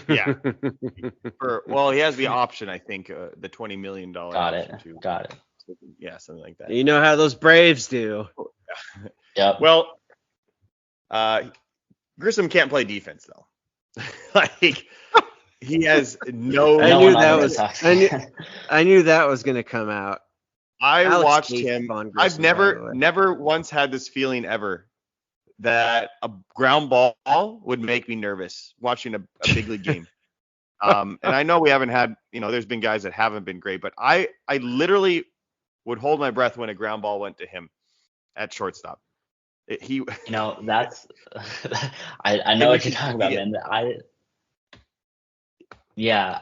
Speaker 1: Yeah. He has the option, I think, the $20 million.
Speaker 2: Got it.
Speaker 1: Yeah, something like that.
Speaker 3: You know how those Braves do.
Speaker 2: Yeah.
Speaker 1: Well, Grissom can't play defense though. Like he has no.
Speaker 3: I
Speaker 2: No
Speaker 3: knew
Speaker 2: one on
Speaker 3: that
Speaker 2: the Red
Speaker 3: was.
Speaker 2: Sox
Speaker 3: I knew that was gonna come out.
Speaker 1: I
Speaker 3: Alex
Speaker 1: watched
Speaker 3: hates
Speaker 1: him.
Speaker 3: Vaughn
Speaker 1: I've
Speaker 3: Grissom, by the way.
Speaker 1: never once had this feeling ever that a ground ball would make me nervous watching a big league game. And I know we haven't had, there's been guys that haven't been great, but I literally would hold my breath when a ground ball went to him at shortstop.
Speaker 2: That's I know what you're talking about, man.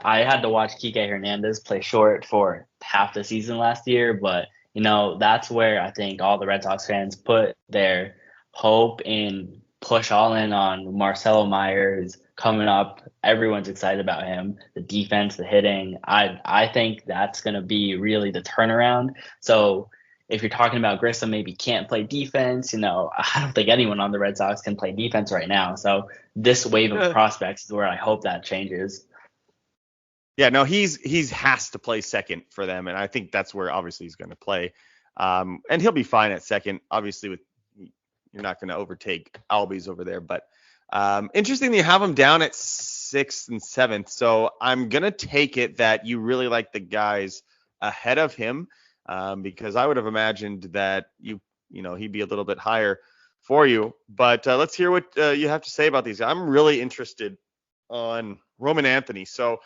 Speaker 2: I had to watch Kike Hernandez play short for half the season last year, but that's where I think all the Red Sox fans put their hope and push all in on Marcelo Myers coming up. Everyone's excited about him, the defense, the hitting. I think that's going to be really the turnaround. So if you're talking about Grissom maybe can't play defense, I don't think anyone on the Red Sox can play defense right now. So this wave of prospects is where I hope that changes.
Speaker 1: Yeah, no, he's has to play second for them, and I think that's where obviously he's going to play. And he'll be fine at second. Obviously, you're not going to overtake Albies over there, but interesting you have him down at 6th and 7th. So I'm going to take it that you really like the guys ahead of him, because I would have imagined that he'd be a little bit higher for you. But let's hear what you have to say about these. I'm really interested on Roman Anthony. So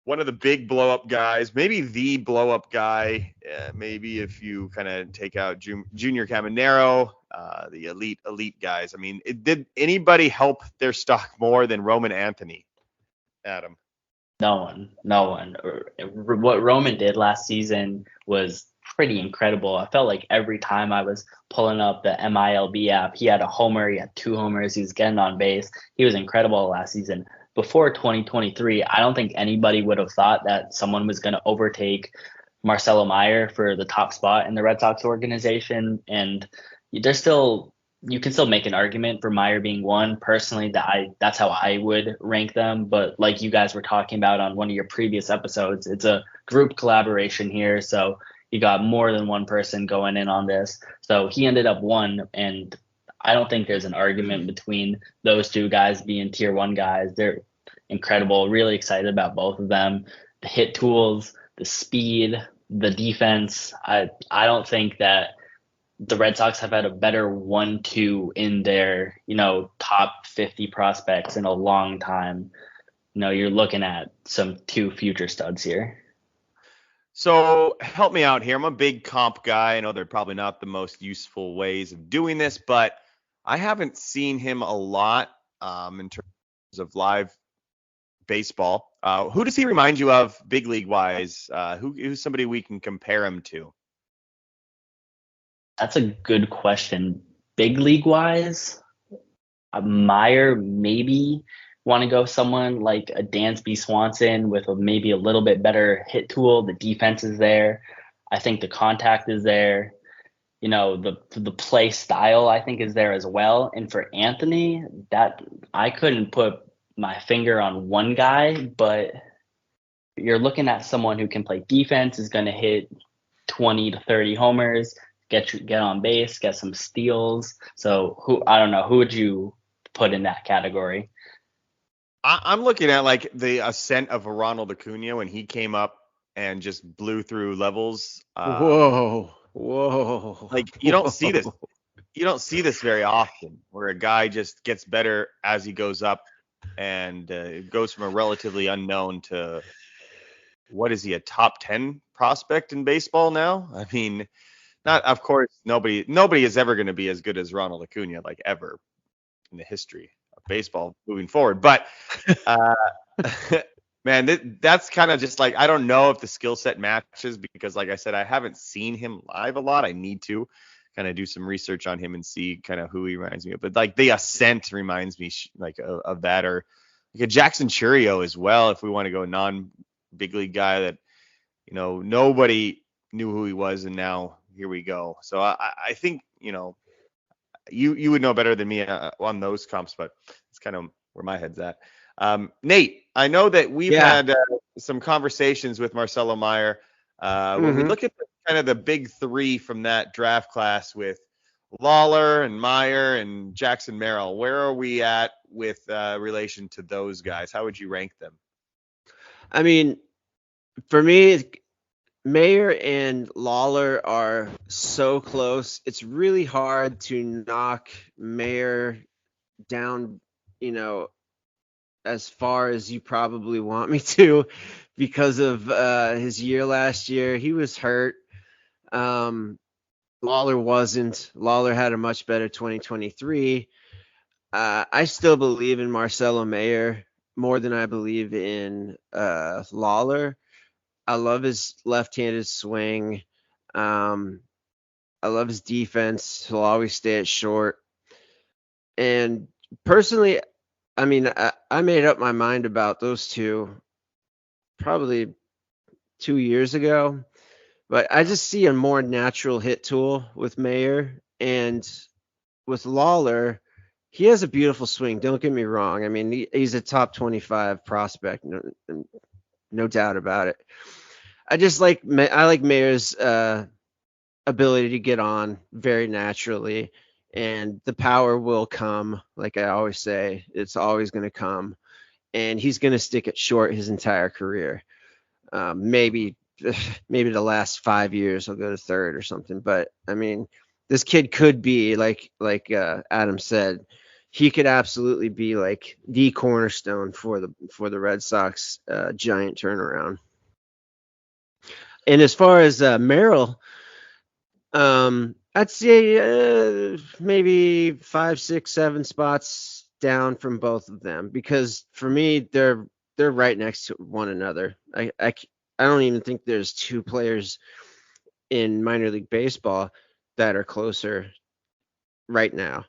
Speaker 1: one of the big blow-up guys, maybe the blow-up guy, maybe if you kind of take out Junior Caminero, the elite guys. I mean, did anybody help their stock more than Roman Anthony, Adam?
Speaker 2: No one. What Roman did last season was pretty incredible. I felt like every time I was pulling up the MILB app, he had a homer, he had 2 homers, he was getting on base. He was incredible last season. Before 2023, I don't think anybody would have thought that someone was going to overtake Marcelo Meyer for the top spot in the Red Sox organization. And you can still make an argument for Meyer being one. Personally, that's how I would rank them. But like you guys were talking about on one of your previous episodes, it's a group collaboration here. So you got more than one person going in on this. So he ended up 1, and I don't think there's an argument between those two guys being tier 1 guys. They're incredible. Really excited about both of them. The hit tools, the speed, the defense. I don't think that the Red Sox have had a better 1-2 in their, top 50 prospects in a long time. You're looking at some 2 future studs here.
Speaker 1: So help me out here. I'm a big comp guy. I know they're probably not the most useful ways of doing this, but I haven't seen him a lot in terms of live baseball. Who does he remind you of big league wise? Who's somebody we can compare him to?
Speaker 2: That's a good question. Big league wise, Meyer, maybe want to go someone like a Dansby Swanson with maybe a little bit better hit tool. The defense is there. I think the contact is there. The play style I think is there as well. And for Anthony, that I couldn't put my finger on one guy, but you're looking at someone who can play defense, is going to hit 20 to 30 homers, get on base, get some steals. So who would you put in that category?
Speaker 1: I'm looking at like the ascent of Ronald Acuna when he came up and just blew through levels.
Speaker 3: Whoa.
Speaker 1: Like you don't see this. You don't see this very often where a guy just gets better as he goes up and goes from a relatively unknown to what is he, a top 10 prospect in baseball now? I mean, of course, nobody is ever going to be as good as Ronald Acuna, like ever in the history of baseball moving forward. But man, that's kind of just like, I don't know if the skill set matches because like I said, I haven't seen him live a lot. I need to kind of do some research on him and see kind of who he reminds me of. But like the ascent reminds me like of that, or like a Jackson Churio as well. If we want to go non-big league guy that, nobody knew who he was, and now here we go. So I think, you would know better than me on those comps, but it's kind of where my head's at. Nate, I know that we've had some conversations with Marcelo Meyer. When we look at the kind of the big three from that draft class with Lawler and Meyer and Jackson Merrill. Where are we at with relation to those guys? How would you rank them?
Speaker 3: I mean, for me, Mayer and Lawler are so close. It's really hard to knock Mayer down, as far as you probably want me to because of his year last year. He was hurt. Lawler wasn't. Lawler had a much better 2023. I still believe in Marcelo Mayer more than I believe in Lawler. I love his left-handed swing. I love his defense. He'll always stay at short. And personally, I mean, I made up my mind about those two probably 2 years ago. But I just see a more natural hit tool with Mayer. And with Lawler, he has a beautiful swing. Don't get me wrong. I mean, he's a top 25 prospect, no doubt about it. I like Mayer's ability to get on very naturally, and the power will come. Like I always say, it's always going to come, and he's going to stick it short his entire career. Maybe the last 5 years he'll go to third or something. But I mean, this kid could be like Adam said, he could absolutely be like the cornerstone for the Red Sox giant turnaround. And as far as Merrill, I'd say maybe 5, 6, 7 spots down from both of them, because for me they're right next to one another. I don't even think there's two players in minor league baseball that are closer right now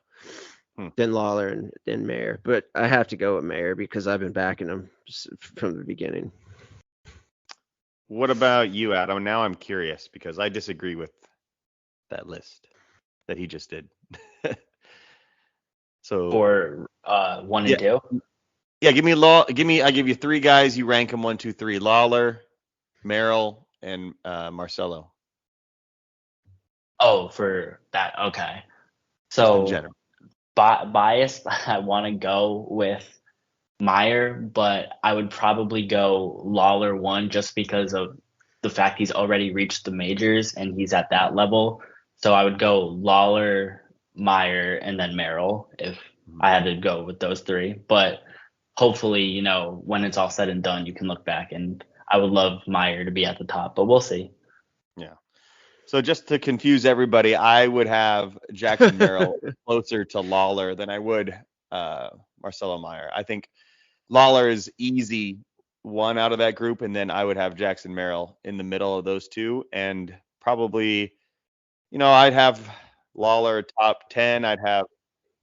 Speaker 3: than Lawler and Mayer. But I have to go with Mayer because I've been backing him from the beginning.
Speaker 1: What about you, Adam? Now I'm curious because I disagree with that list that he just did. So
Speaker 2: for 1 and 2.
Speaker 1: Yeah, I give you 3 guys. You rank them 1, 2, 3. Lawler, Merrill, and Marcelo.
Speaker 2: Oh, for that. Okay. So biased, I want to go with Meyer, but I would probably go Lawler 1 just because of the fact he's already reached the majors and he's at that level. So I would go Lawler, Meyer, and then Merrill if I had to go with those 3. But hopefully, when it's all said and done, you can look back, and I would love Meyer to be at the top, but we'll see.
Speaker 1: Yeah. So just to confuse everybody, I would have Jackson Merrill closer to Lawler than I would Marcelo Meyer. I think Lawler is easy 1 out of that group, and then I would have Jackson Merrill in the middle of those 2, and probably, I'd have Lawler top 10, I'd have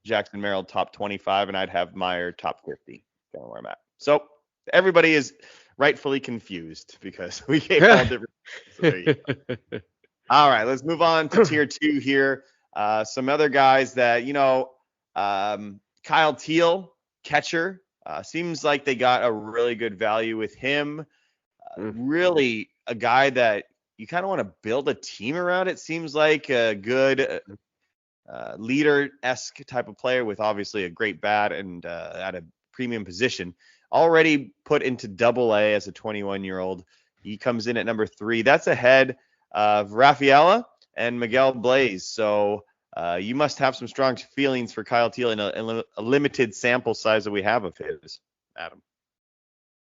Speaker 1: Jackson Merrill top 25, and I'd have Meyer top 50. Kind of where I'm at. So everybody is rightfully confused because we gave all different. So there you go. All right, let's move on to tier 2 here. Some other guys that, Kyle Teel, catcher, seems like they got a really good value with him. Really a guy that you kind of want to build a team around. It seems like a good leader-esque type of player with obviously a great bat and at a premium position. Already put into Double-A as a 21-year-old. He comes in at number 3. That's ahead of Rafaela and Miguel Blaze. So you must have some strong feelings for Kyle Teel in a limited sample size that we have of his, Adam.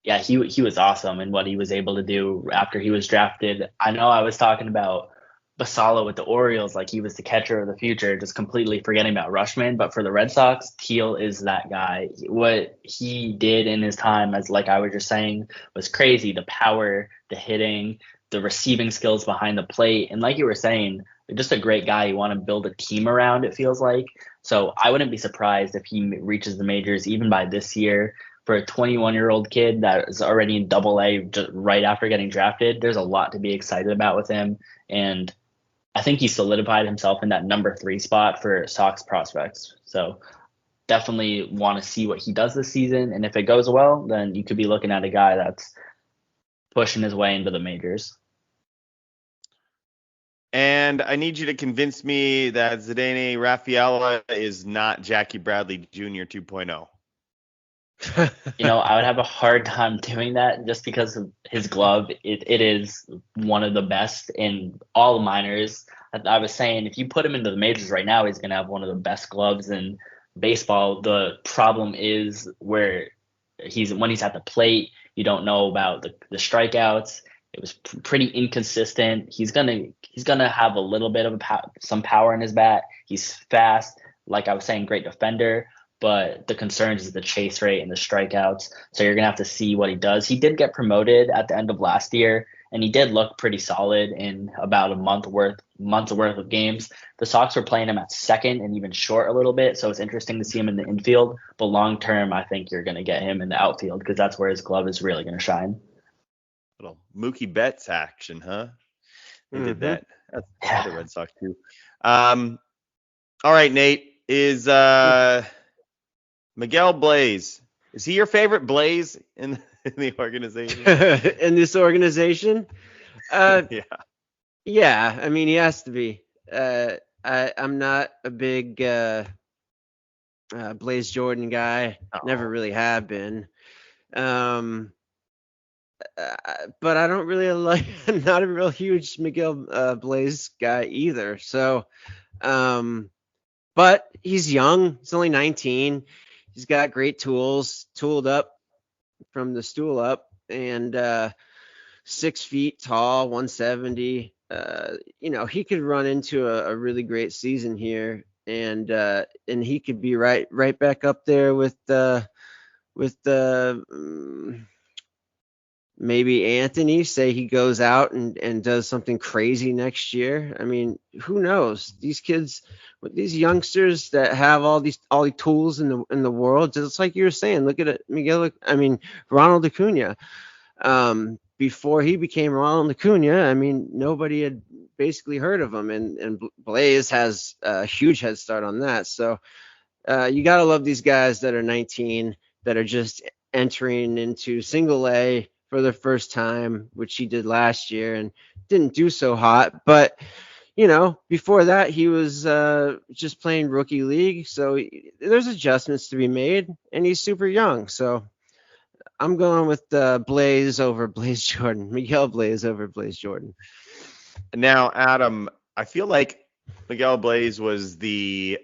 Speaker 2: Yeah, he was awesome in what he was able to do after he was drafted. I know I was talking about Basallo with the Orioles, like he was the catcher of the future, just completely forgetting about Rutschman. But for the Red Sox, Teel is that guy. What he did in his time, as like I was just saying, was crazy. The power, the hitting, the receiving skills behind the plate. And like you were saying, just a great guy you want to build a team around, it feels like. So I wouldn't be surprised if he reaches the majors even by this year. For a 21-year-old kid that is already in Double-A just right after getting drafted, there's a lot to be excited about with him. And I think he solidified himself in that number 3 spot for Sox prospects. So definitely want to see what he does this season. And if it goes well, then you could be looking at a guy that's pushing his way into the majors.
Speaker 1: And I need you to convince me that Zdeno Rafaela is not Jackie Bradley Jr. 2.0.
Speaker 2: I would have a hard time doing that just because of his glove. It is one of the best in all the minors. I was saying if you put him into the majors right now, he's going to have one of the best gloves in baseball. The problem is when he's at the plate, you don't know about the strikeouts. It was pretty inconsistent. He's gonna have a little bit of some power in his bat. He's fast, like I was saying, great defender. But the concerns is the chase rate and the strikeouts. So you're gonna have to see what he does. He did get promoted at the end of last year, and he did look pretty solid in about a month's worth of games. The Sox were playing him at second and even short a little bit, so it's interesting to see him in the infield. But long term, I think you're gonna get him in the outfield because that's where his glove is really gonna shine.
Speaker 1: Little Mookie Betts action, huh? They did that. That's the Red Sox too. All right, Nate, is Miguel Blaze, is he your favorite Blaze in the organization?
Speaker 3: In this organization?
Speaker 1: Yeah.
Speaker 3: Yeah, I mean, he has to be. I'm not a big Blaze Jordan guy. Never really have been. But I don't really like. I'm not a real huge Miguel Blaze guy either. So, but he's young. He's only 19. He's got great tools, tooled up from the stool up, and 6 feet tall, 170. He could run into a really great season here, and he could be right back up there with maybe Anthony. Say he goes out and does something crazy next year. I mean, who knows? These kids, these youngsters that have all these tools in the world, just like you were saying, look at it, Ronald Acuna. Before he became Ronald Acuna, I mean, nobody had basically heard of him, and Blaze has a huge head start on that. So you gotta love these guys that are 19 that are just entering into single A for the first time, which he did last year and didn't do so hot. But, before that, he was just playing rookie league. So there's adjustments to be made, and he's super young. So I'm going with Blaze over Blaze Jordan, Miguel Blaze over Blaze Jordan.
Speaker 1: Now, Adam, I feel like Miguel Blaze was the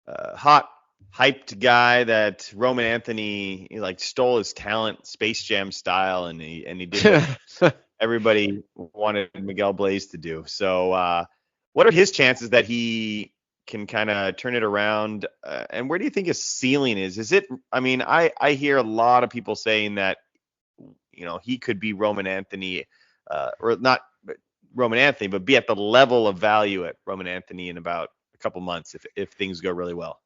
Speaker 1: hot, hyped guy that Roman Anthony stole his talent, Space Jam style, and he did what everybody wanted Miguel Blaze to do. So, what are his chances that he can kind of turn it around? And where do you think his ceiling is? Is it? I mean, I hear a lot of people saying that he could be Roman Anthony, or not Roman Anthony, but be at the level of value at Roman Anthony in about a couple months if things go really well.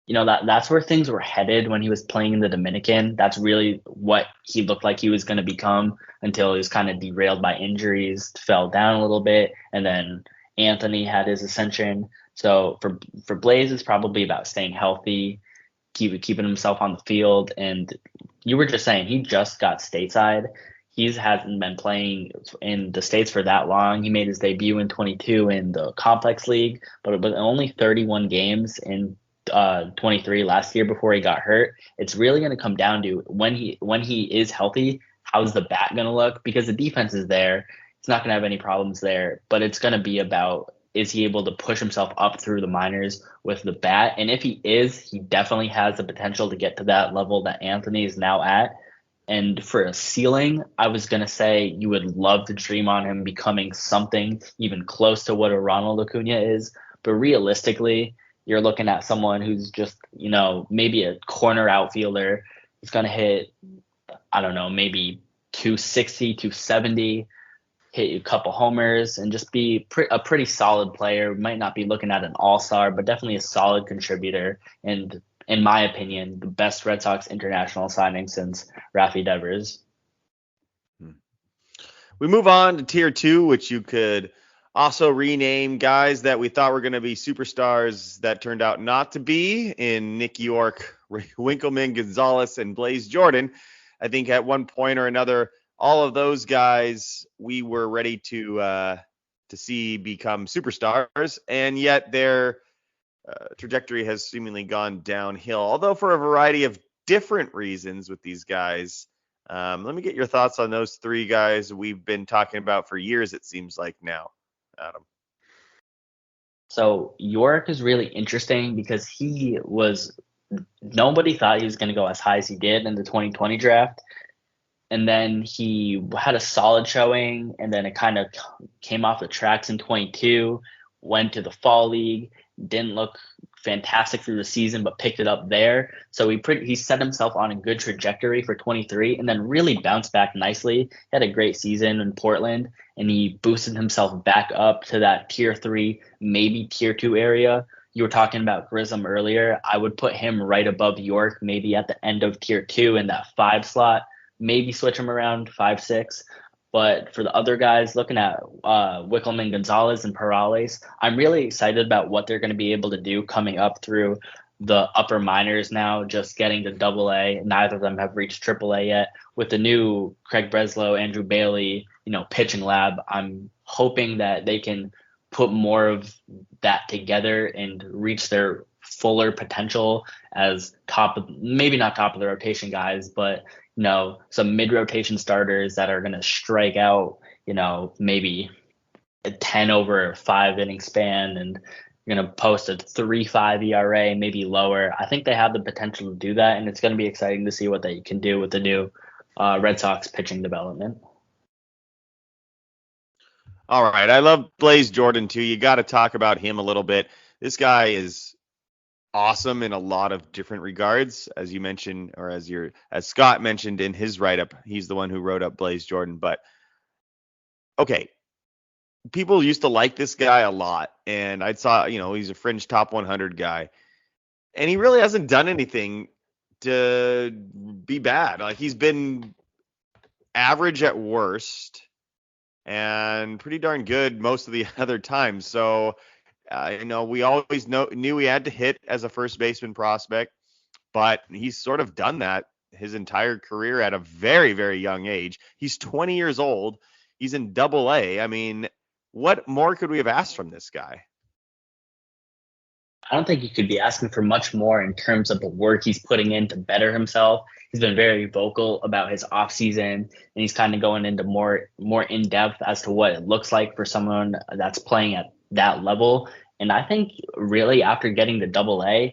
Speaker 2: That's where things were headed when he was playing in the Dominican. That's really what he looked like he was going to become until he was kind of derailed by injuries, fell down a little bit, and then Anthony had his ascension. So for Blaze, it's probably about staying healthy, keeping himself on the field. And you were just saying he just got stateside. He hasn't been playing in the States for that long. He made his debut in 22 in the Complex League, but only 31 games in 23 last year before he got hurt. It's really going to come down to when he is healthy, how's the bat going to look? Because the defense is there. It's not going to have any problems there, but it's going to be about, is he able to push himself up through the minors with the bat? And if he is, he definitely has the potential to get to that level that Anthony is now at. And for a ceiling, I was going to say you would love to dream on him becoming something even close to what a Ronald Acuna is. But realistically, you're looking at someone who's just, maybe a corner outfielder. He's going to hit, I don't know, maybe 260, 270, hit a couple homers, and just be a pretty solid player. Might not be looking at an all-star, but definitely a solid contributor. And in my opinion, the best Red Sox international signing since Rafi Devers.
Speaker 1: We move on to tier 2, which you could also rename guys that we thought were going to be superstars that turned out not to be, in Nick York, Winkelman, Gonzalez, and Blaze Jordan. I think at one point or another, all of those guys we were ready to to see become superstars, and yet their trajectory has seemingly gone downhill, although for a variety of different reasons with these guys. Let me get your thoughts on those three guys we've been talking about for years, it seems like now, Adam.
Speaker 2: So York is really interesting because nobody thought he was going to go as high as he did in the 2020 draft. And then he had a solid showing, and then it kind of came off the tracks in 22, went to the fall league, didn't look fantastic through the season, but picked it up there. So he set himself on a good trajectory for 23, and then really bounced back nicely. He had a great season in Portland, and he boosted himself back up to that tier 3, maybe tier 2 area. You were talking about Grissom earlier. I would put him right above York, maybe at the end of tier 2 in that 5 slot. Maybe switch him around 5-6. But for the other guys, looking at Wickelman, Gonzalez, and Perales, I'm really excited about what they're going to be able to do coming up through the upper minors now, just getting to AA. Neither of them have reached AAA yet. With the new Craig Breslow, Andrew Bailey, pitching lab, I'm hoping that they can put more of that together and reach their fuller potential as maybe not top of the rotation guys, but some mid-rotation starters that are going to strike out, maybe a 10 over 5 inning span, and you're going to post a 3.5 ERA, maybe lower. I think they have the potential to do that, and it's going to be exciting to see what they can do with the new Red Sox pitching development.
Speaker 1: All right. I love Blaze Jordan too. You got to talk about him a little bit. This guy is awesome in a lot of different regards, as you mentioned, or as Scott mentioned in his write-up. He's the one who wrote up Blaze Jordan. But okay, people used to like this guy a lot, and I saw, he's a fringe top 100 guy, and he really hasn't done anything to be bad. Like, he's been average at worst and pretty darn good most of the other times. So we always knew he had to hit as a first baseman prospect, but he's sort of done that his entire career at a very, very young age. He's 20 years old. He's in AA. I mean, what more could we have asked from this guy?
Speaker 2: I don't think you could be asking for much more in terms of the work he's putting in to better himself. He's been very vocal about his offseason, and he's kind of going into more in depth as to what it looks like for someone that's playing at that level. And I think really after getting to AA,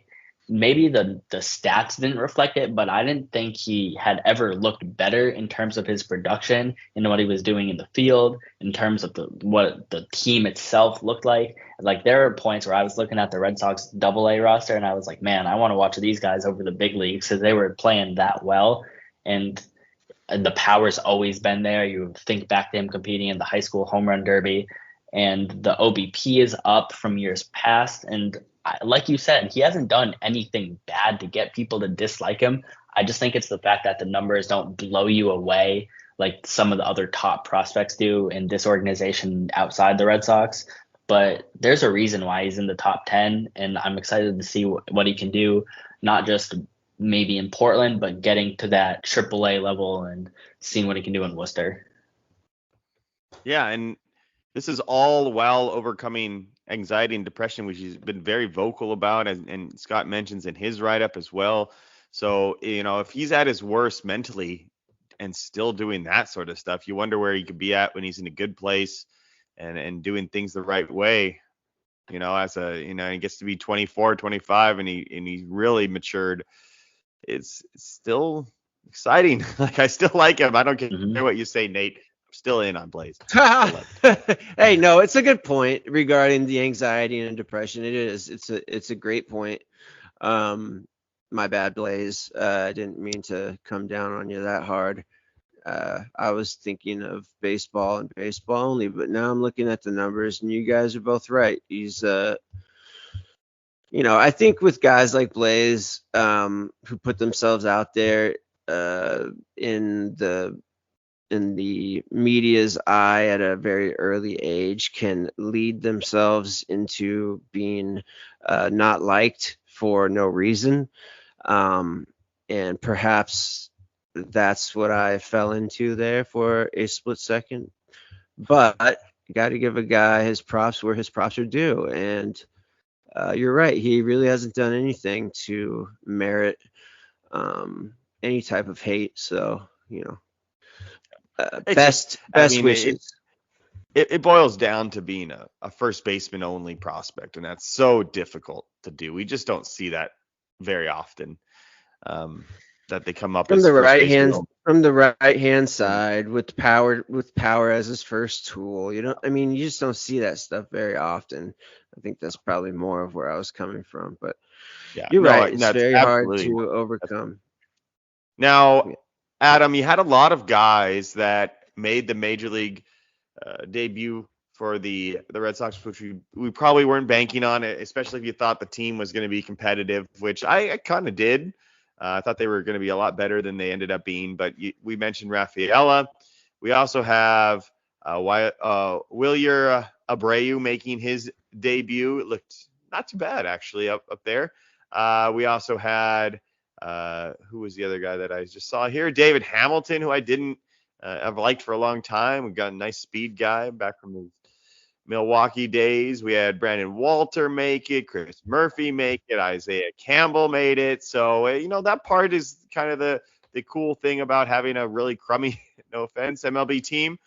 Speaker 2: maybe the stats didn't reflect it, but I didn't think he had ever looked better in terms of his production and what he was doing in the field, in terms of what the team itself looked like. Like, there are points where I was looking at the Red Sox AA roster and I was like, man, I want to watch these guys over the big leagues because they were playing that well. And the power's always been there. You think back to him competing in the high school home run derby, and the OBP is up from years past. And like you said, he hasn't done anything bad to get people to dislike him. I just think it's the fact that the numbers don't blow you away like some of the other top prospects do in this organization outside the Red Sox. But there's a reason why he's in the top 10, and I'm excited to see what he can do, not just maybe in Portland, but getting to that AAA level and seeing what he can do in Worcester.
Speaker 1: Yeah, and this is all while overcoming anxiety and depression, which he's been very vocal about, and Scott mentions in his write-up as well. So, if he's at his worst mentally and still doing that sort of stuff, you wonder where he could be at when he's in a good place and doing things the right way. As he gets to be 24, 25, and he really matured. It's still exciting. Like, I still like him. I don't care what you say, Nate. Still in on Blaze.
Speaker 3: Hey, no, it's a good point regarding the anxiety and depression. It is. It's a great point. My bad, Blaze. I didn't mean to come down on you that hard. I was thinking of baseball and baseball only, but now I'm looking at the numbers, and you guys are both right. He's I think with guys like Blaze, who put themselves out there in the media's eye at a very early age, can lead themselves into being not liked for no reason. And perhaps that's what I fell into there for a split second. But You got to give a guy his props where his props are due. And you're right. He really hasn't done anything to merit any type of hate. So, best wishes.
Speaker 1: It boils down to being a first baseman only prospect, and that's so difficult to do. We just don't see that very often. That they come up
Speaker 3: from
Speaker 1: as
Speaker 3: the right hand
Speaker 1: Mm.
Speaker 3: side with power as his first tool. You just don't see that stuff very often. I think that's probably more of where I was coming from. But
Speaker 1: Yeah,
Speaker 3: you're
Speaker 1: no,
Speaker 3: right. It's
Speaker 1: that's
Speaker 3: very hard
Speaker 1: absolutely
Speaker 3: to overcome.
Speaker 1: Now, Adam, you had a lot of guys that made the major league debut for the Red Sox, which we probably weren't banking on it, especially if you thought the team was going to be competitive, which I kind of did. I thought they were going to be a lot better than they ended up being, but we mentioned Rafaela. We also have Wilyer Abreu making his debut. It looked not too bad, actually, up there. We also had, who was the other guy that I just saw here? David Hamilton, who I didn't I've liked for a long time. We got a nice speed guy back from the Milwaukee days. We had Brandon Walter make it, Chris Murphy make it, Isaiah Campbell made it. So, that part is kind of the cool thing about having a really crummy, no offense, MLB team,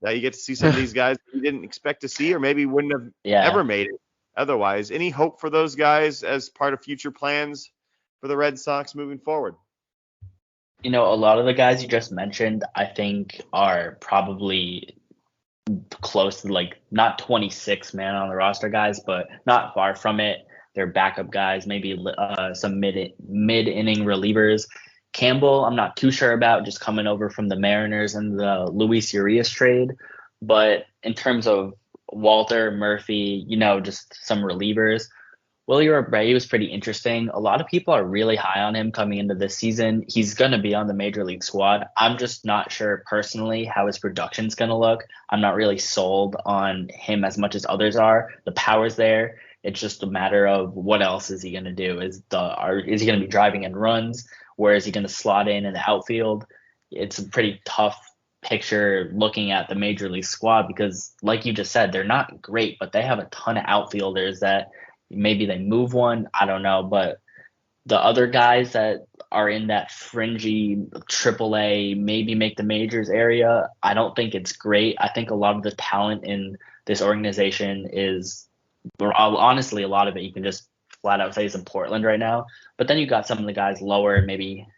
Speaker 1: that you get to see some of these guys you didn't expect to see or maybe wouldn't have ever made it otherwise. Any hope for those guys as part of future plans for the Red Sox moving forward?
Speaker 2: A lot of the guys you just mentioned, I think, are probably close to not 26 man on the roster guys, but not far from it. They're backup guys, maybe some mid inning relievers. Campbell, I'm not too sure about, just coming over from the Mariners and the Luis Urias trade. But in terms of Walter, Murphy, just some relievers. Wilyer Abreu is pretty interesting. A lot of people are really high on him coming into this season. He's going to be on the major league squad. I'm just not sure personally how his production's going to look. I'm not really sold on him as much as others are. The power's there. It's just a matter of what else is he going to do? Is he going to be driving in runs? Where is he going to slot in the outfield? It's a pretty tough picture looking at the major league squad because, like you just said, they're not great, but they have a ton of outfielders that maybe they move one. I don't know. But the other guys that are in that fringy AAA, maybe make the majors area, I don't think it's great. I think a lot of the talent in this organization is, honestly, a lot of it you can just flat out say is in Portland right now. But then you got some of the guys lower, maybe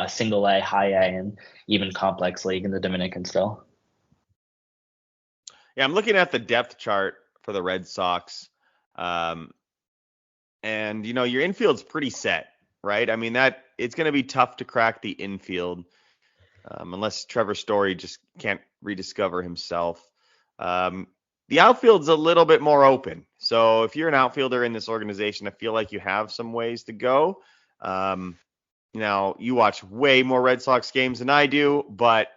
Speaker 2: single A, high A, and even complex league in the Dominican still.
Speaker 1: Yeah, I'm looking at the depth chart for the Red Sox. And, your infield's pretty set, right? I mean, it's going to be tough to crack the infield unless Trevor Story just can't rediscover himself. The outfield's a little bit more open. So if you're an outfielder in this organization, I feel like you have some ways to go. Now, you watch way more Red Sox games than I do, but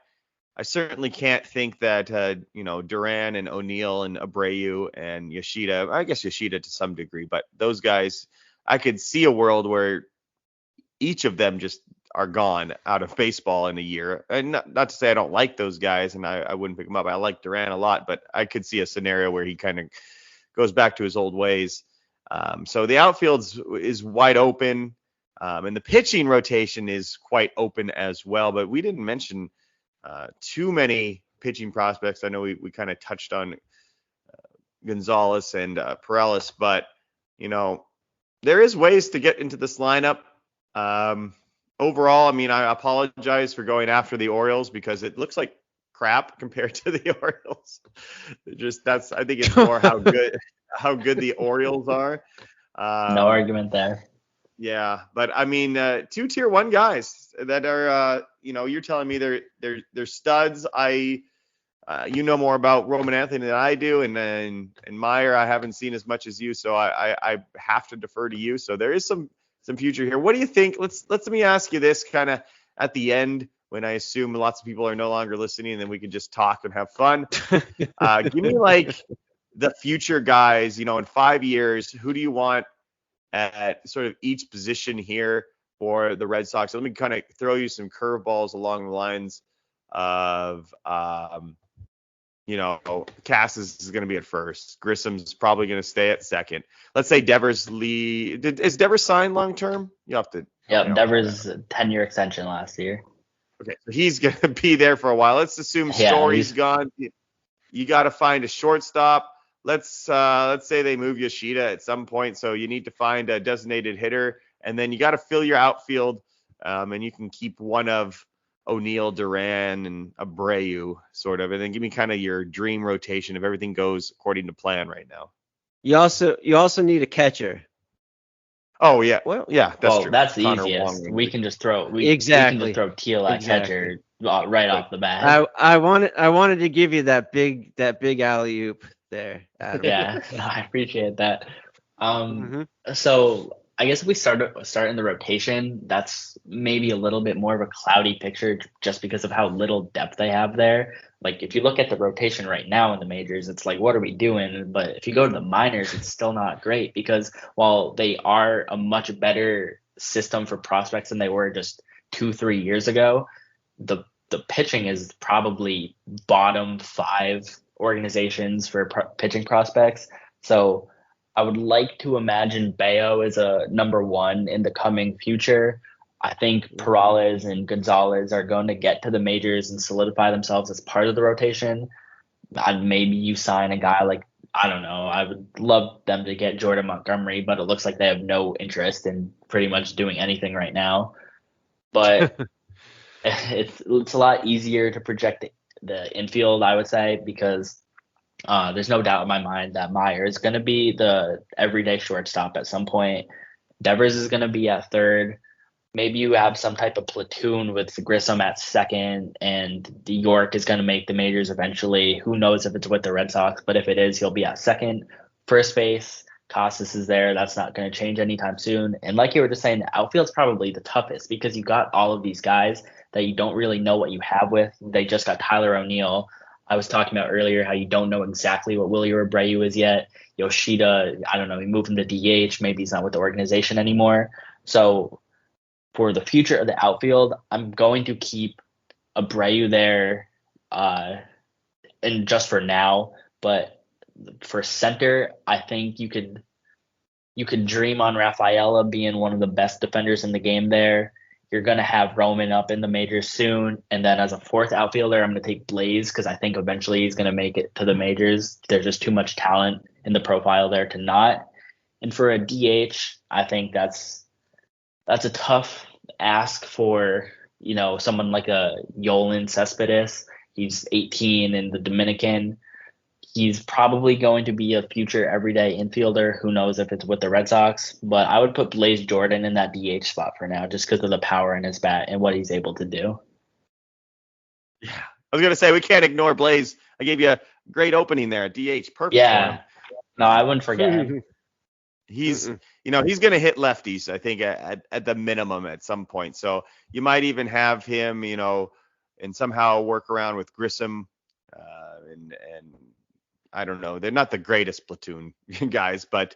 Speaker 1: I certainly can't think that, Duran and O'Neill and Abreu and Yoshida, I guess Yoshida to some degree, but those guys, I could see a world where each of them just are gone out of baseball in a year. And not to say I don't like those guys and I wouldn't pick them up. I like Duran a lot, but I could see a scenario where he kind of goes back to his old ways. So the outfield is wide open, and the pitching rotation is quite open as well, but we didn't mention too many pitching prospects. I know we kind of touched on Gonzalez and Perales, but there is ways to get into this lineup. Overall, I mean, I apologize for going after the Orioles because it looks like crap compared to the Orioles. I think it's more how good the Orioles are.
Speaker 2: No argument there.
Speaker 1: Yeah, but I mean, 2 tier 1 guys that are, you're telling me they're studs. You know more about Roman Anthony than I do, and Meyer I haven't seen as much as you, so I have to defer to you. So there is some future here. What do you think? Let me ask you this kind of at the end when I assume lots of people are no longer listening, and then we can just talk and have fun. Give me like the future guys. In 5 years, who do you want at sort of each position here for the Red Sox? Let me kind of throw you some curveballs along the lines of Cass is going to be at first. Grissom's probably going to stay at second. Let's say Devers is Devers signed long term? You have to.
Speaker 2: Yeah, Devers 10-year extension last year.
Speaker 1: Okay, so he's going to be there for a while. Let's assume Story's gone. You got to find a shortstop. Let's say they move Yoshida at some point, so you need to find a designated hitter, and then you got to fill your outfield, and you can keep one of O'Neill, Duran, and Abreu, sort of, and then give me kind of your dream rotation if everything goes according to plan right now.
Speaker 3: You also need a catcher.
Speaker 1: Oh yeah, that's true.
Speaker 2: That's the easiest. We can just throw Teal at catcher right off the bat.
Speaker 3: I wanted to give you that big alley oop there, Adam.
Speaker 2: Yeah, I appreciate that. So I guess if we start in the rotation, that's maybe a little bit more of a cloudy picture just because of how little depth they have there. Like if you look at the rotation right now in the majors, it's like, what are we doing? But if you go to the minors, it's still not great because while they are a much better system for prospects than they were just 2-3 years ago, the pitching is probably bottom 5 organizations for pitching prospects. So I would like to imagine Bayo as a number 1 in the coming future. I think Peralez and Gonzalez are going to get to the majors and solidify themselves as part of the rotation. Maybe you sign a guy like, I don't know, I would love them to get Jordan Montgomery, but it looks like they have no interest in pretty much doing anything right now. But it's a lot easier to project the infield, I would say, because there's no doubt in my mind that Meyer is going to be the everyday shortstop at some point. Devers is going to be at third. Maybe you have some type of platoon with Grissom at second, and York is going to make the majors eventually. Who knows if it's with the Red Sox, but if it is, he'll be at second. First base, Casas is there. That's not going to change anytime soon. And like you were just saying, the outfield's probably the toughest because you got all of these guys that you don't really know what you have with. They just got Tyler O'Neill. I was talking about earlier how you don't know exactly what Willie Abreu is yet. Yoshida, I don't know, he moved him to DH. Maybe he's not with the organization anymore. So for the future of the outfield, I'm going to keep Abreu there and just for now. But for center, I think you could dream on Rafaela being one of the best defenders in the game there. You're going to have Roman up in the majors soon. And then as a fourth outfielder, I'm going to take Blaze because I think eventually he's going to make it to the majors. There's just too much talent in the profile there to not. And for a DH, I think that's a tough ask for, someone like a Yolan Cespedes. He's 18 in the Dominican. He's probably going to be a future everyday infielder. Who knows if it's with the Red Sox, but I would put Blaze Jordan in that DH spot for now, just because of the power in his bat and what he's able to do.
Speaker 1: Yeah. I was going to say, we can't ignore Blaze. I gave you a great opening there at DH. Perfect.
Speaker 2: Yeah. No, I wouldn't forget him.
Speaker 1: He's going to hit lefties, I think, at the minimum at some point. So you might even have him, and somehow work around with Grissom and I don't know. They're not the greatest platoon guys, but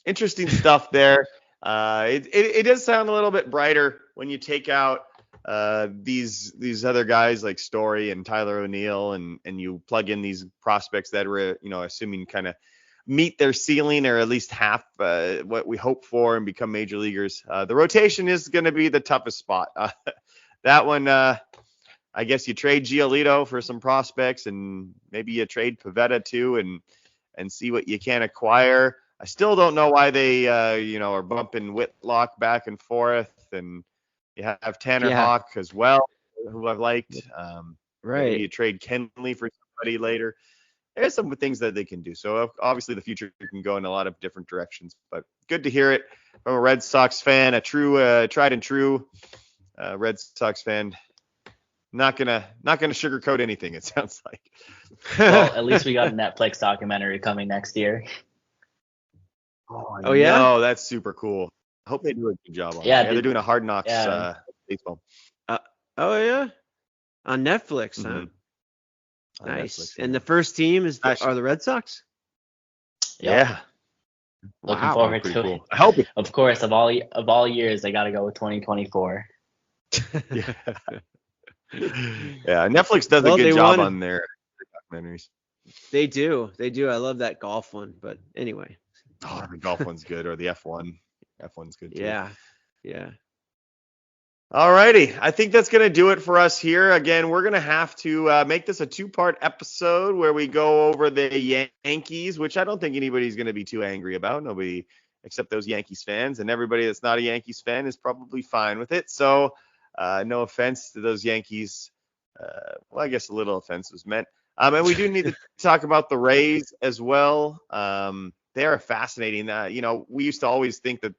Speaker 1: interesting stuff there. It does sound a little bit brighter when you take out these other guys like Story and Tyler O'Neill, and you plug in these prospects that were, assuming kind of meet their ceiling or at least half what we hope for and become major leaguers. The rotation is going to be the toughest spot. That one, I guess you trade Giolito for some prospects, and maybe you trade Pivetta too, and see what you can acquire. I still don't know why they, are bumping Whitlock back and forth, and you have Tanner Hawk as well, who I've liked.
Speaker 3: Right.
Speaker 1: Maybe you trade Kenley for somebody later. There's some things that they can do. So obviously the future can go in a lot of different directions, but good to hear it from a Red Sox fan, a true, tried and true Red Sox fan. Not gonna sugarcoat anything, it sounds like.
Speaker 2: Well, at least we got a Netflix documentary coming next year.
Speaker 3: Oh yeah?
Speaker 1: Oh, that's super cool. I hope they do a good job on it. Yeah, they're doing a Hard Knocks baseball.
Speaker 3: Oh yeah? On Netflix, huh?
Speaker 1: On
Speaker 3: nice.
Speaker 1: Netflix, yeah.
Speaker 3: And the first team are the Red Sox?
Speaker 1: Yeah.
Speaker 2: Looking forward to
Speaker 1: cool.
Speaker 2: it.
Speaker 1: I hope it.
Speaker 2: Of course, of all years, they got to go with 2024.
Speaker 1: Yeah. Yeah, Netflix does a good job on their documentaries.
Speaker 3: They do. I love that golf one. But anyway.
Speaker 1: Oh, the golf one's good, or the F1. F1's good too.
Speaker 3: Yeah.
Speaker 1: All righty. I think that's going to do it for us here. Again, we're going to have to make this a 2-part episode where we go over the Yankees, which I don't think anybody's going to be too angry about. Nobody except those Yankees fans, and everybody that's not a Yankees fan is probably fine with it. So no offense to those Yankees. Well, I guess a little offense was meant. And we do need to talk about the Rays as well. They are fascinating. We used to always think that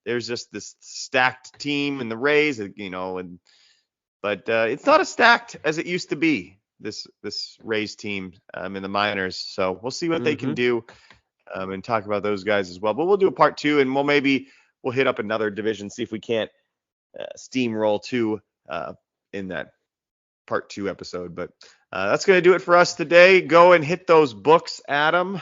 Speaker 1: there's just this stacked team in the Rays, but it's not as stacked as it used to be, this Rays team in the minors. So we'll see what they can do and talk about those guys as well. But we'll do a part 2, and we'll hit up another division, see if we can't steamroll 2 in that part 2 episode. But that's going to do it for us today. Go and hit those books, Adam.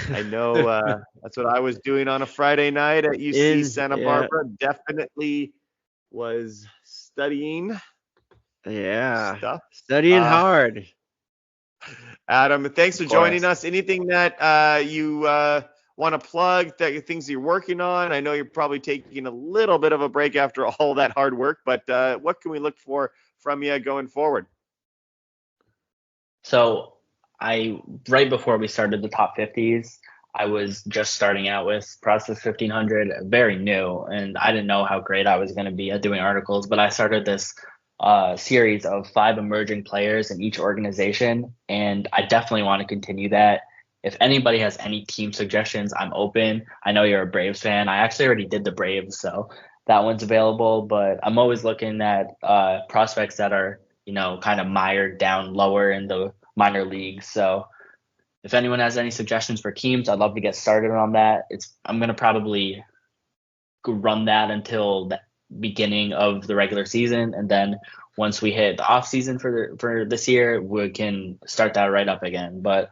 Speaker 1: I know that's what I was doing on a Friday night at UC Santa Barbara. Definitely was studying.
Speaker 3: Yeah.
Speaker 1: Stuff.
Speaker 3: Studying hard.
Speaker 1: Adam, thanks for joining us. Anything that you want to plug, things you're working on? I know you're probably taking a little bit of a break after all that hard work, but what can we look for from you going forward?
Speaker 2: So right before we started the top 50s, I was just starting out with Prospects 1500, very new, and I didn't know how great I was going to be at doing articles, but I started this series of 5 emerging players in each organization, and I definitely want to continue that. If anybody has any team suggestions, I'm open. I know you're a Braves fan. I actually already did the Braves, so that one's available, but I'm always looking at prospects that are, kind of mired down lower in the minor leagues. So if anyone has any suggestions for teams, I'd love to get started on that. I'm going to probably run that until the beginning of the regular season, and then once we hit the off season for this year, we can start that right up again. But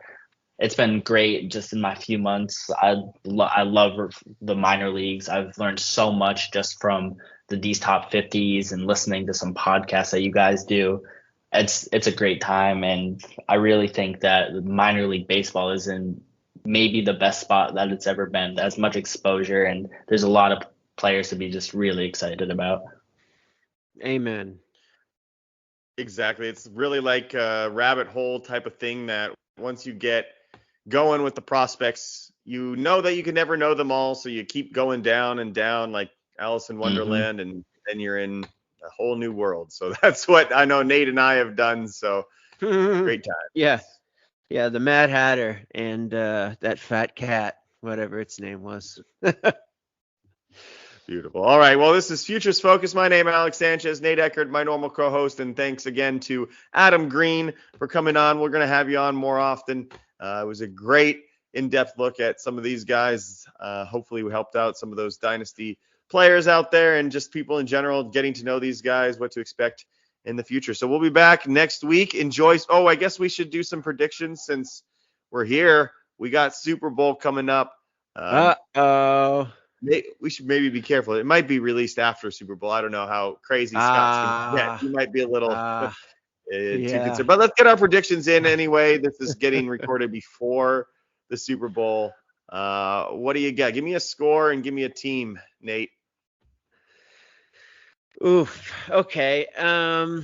Speaker 2: it's been great just in my few months. I love the minor leagues. I've learned so much just from these top 50s and listening to some podcasts that you guys do. It's a great time, and I really think that minor league baseball is in maybe the best spot that it's ever been. As much exposure, and there's a lot of players to be just really excited about.
Speaker 3: Amen.
Speaker 1: Exactly. It's really like a rabbit hole type of thing that once you get going with the prospects, you know that you can never know them all, so you keep going down and down like Alice in Wonderland, and then you're in a whole new world. So that's what I know Nate and I have done. So great time.
Speaker 3: Yeah, the Mad Hatter and that fat cat, whatever its name was.
Speaker 1: Beautiful. All right. Well, this is Futures Focus. My name is Alex Sanchez, Nate Eckert, my normal co-host, and thanks again to Adam Green for coming on. We're going to have you on more often. It was a great in-depth look at some of these guys. Hopefully we helped out some of those dynasty players out there and just people in general getting to know these guys, what to expect in the future. So we'll be back next week. Enjoy. Oh, I guess we should do some predictions since we're here. We got Super Bowl coming up. We should maybe be careful. It might be released after Super Bowl. I don't know how crazy Scott's going to get. He might be a little too concerned. But let's get our predictions in anyway. This is getting recorded before the Super Bowl. What do you got? Give me a score and give me a team, Nate.
Speaker 3: Oof. Okay. I'm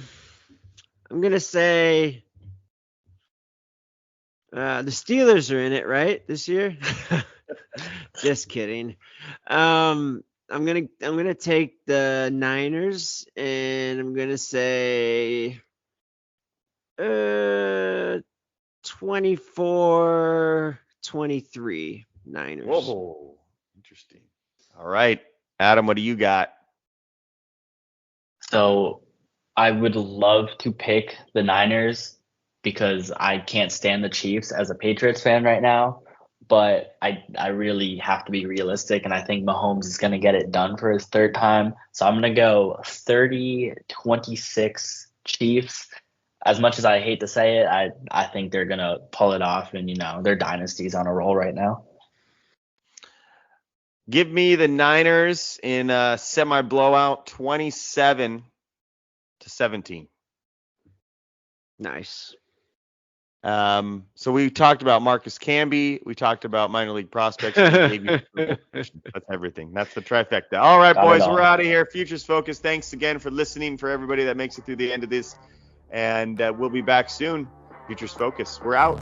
Speaker 3: gonna say the Steelers are in it, right, this year? Just kidding. I'm gonna take the Niners, and I'm gonna say 24-23 Niners.
Speaker 1: Whoa, interesting. All right, Adam, what do you got?
Speaker 2: So I would love to pick the Niners because I can't stand the Chiefs as a Patriots fan right now, but I really have to be realistic, and I think Mahomes is going to get it done for his 3rd time. So I'm going to go 30-26 Chiefs. As much as I hate to say it, I think they're going to pull it off, and, their dynasty's on a roll right now.
Speaker 1: Give me the Niners in a semi-blowout, 27-17.
Speaker 3: Nice.
Speaker 1: So we talked about Marcus Camby. We talked about minor league prospects. That's everything. That's the trifecta. All right, boys, we're out of here. Futures Focus. Thanks again for listening. For everybody that makes it through the end of this, and we'll be back soon. Futures Focus. We're out.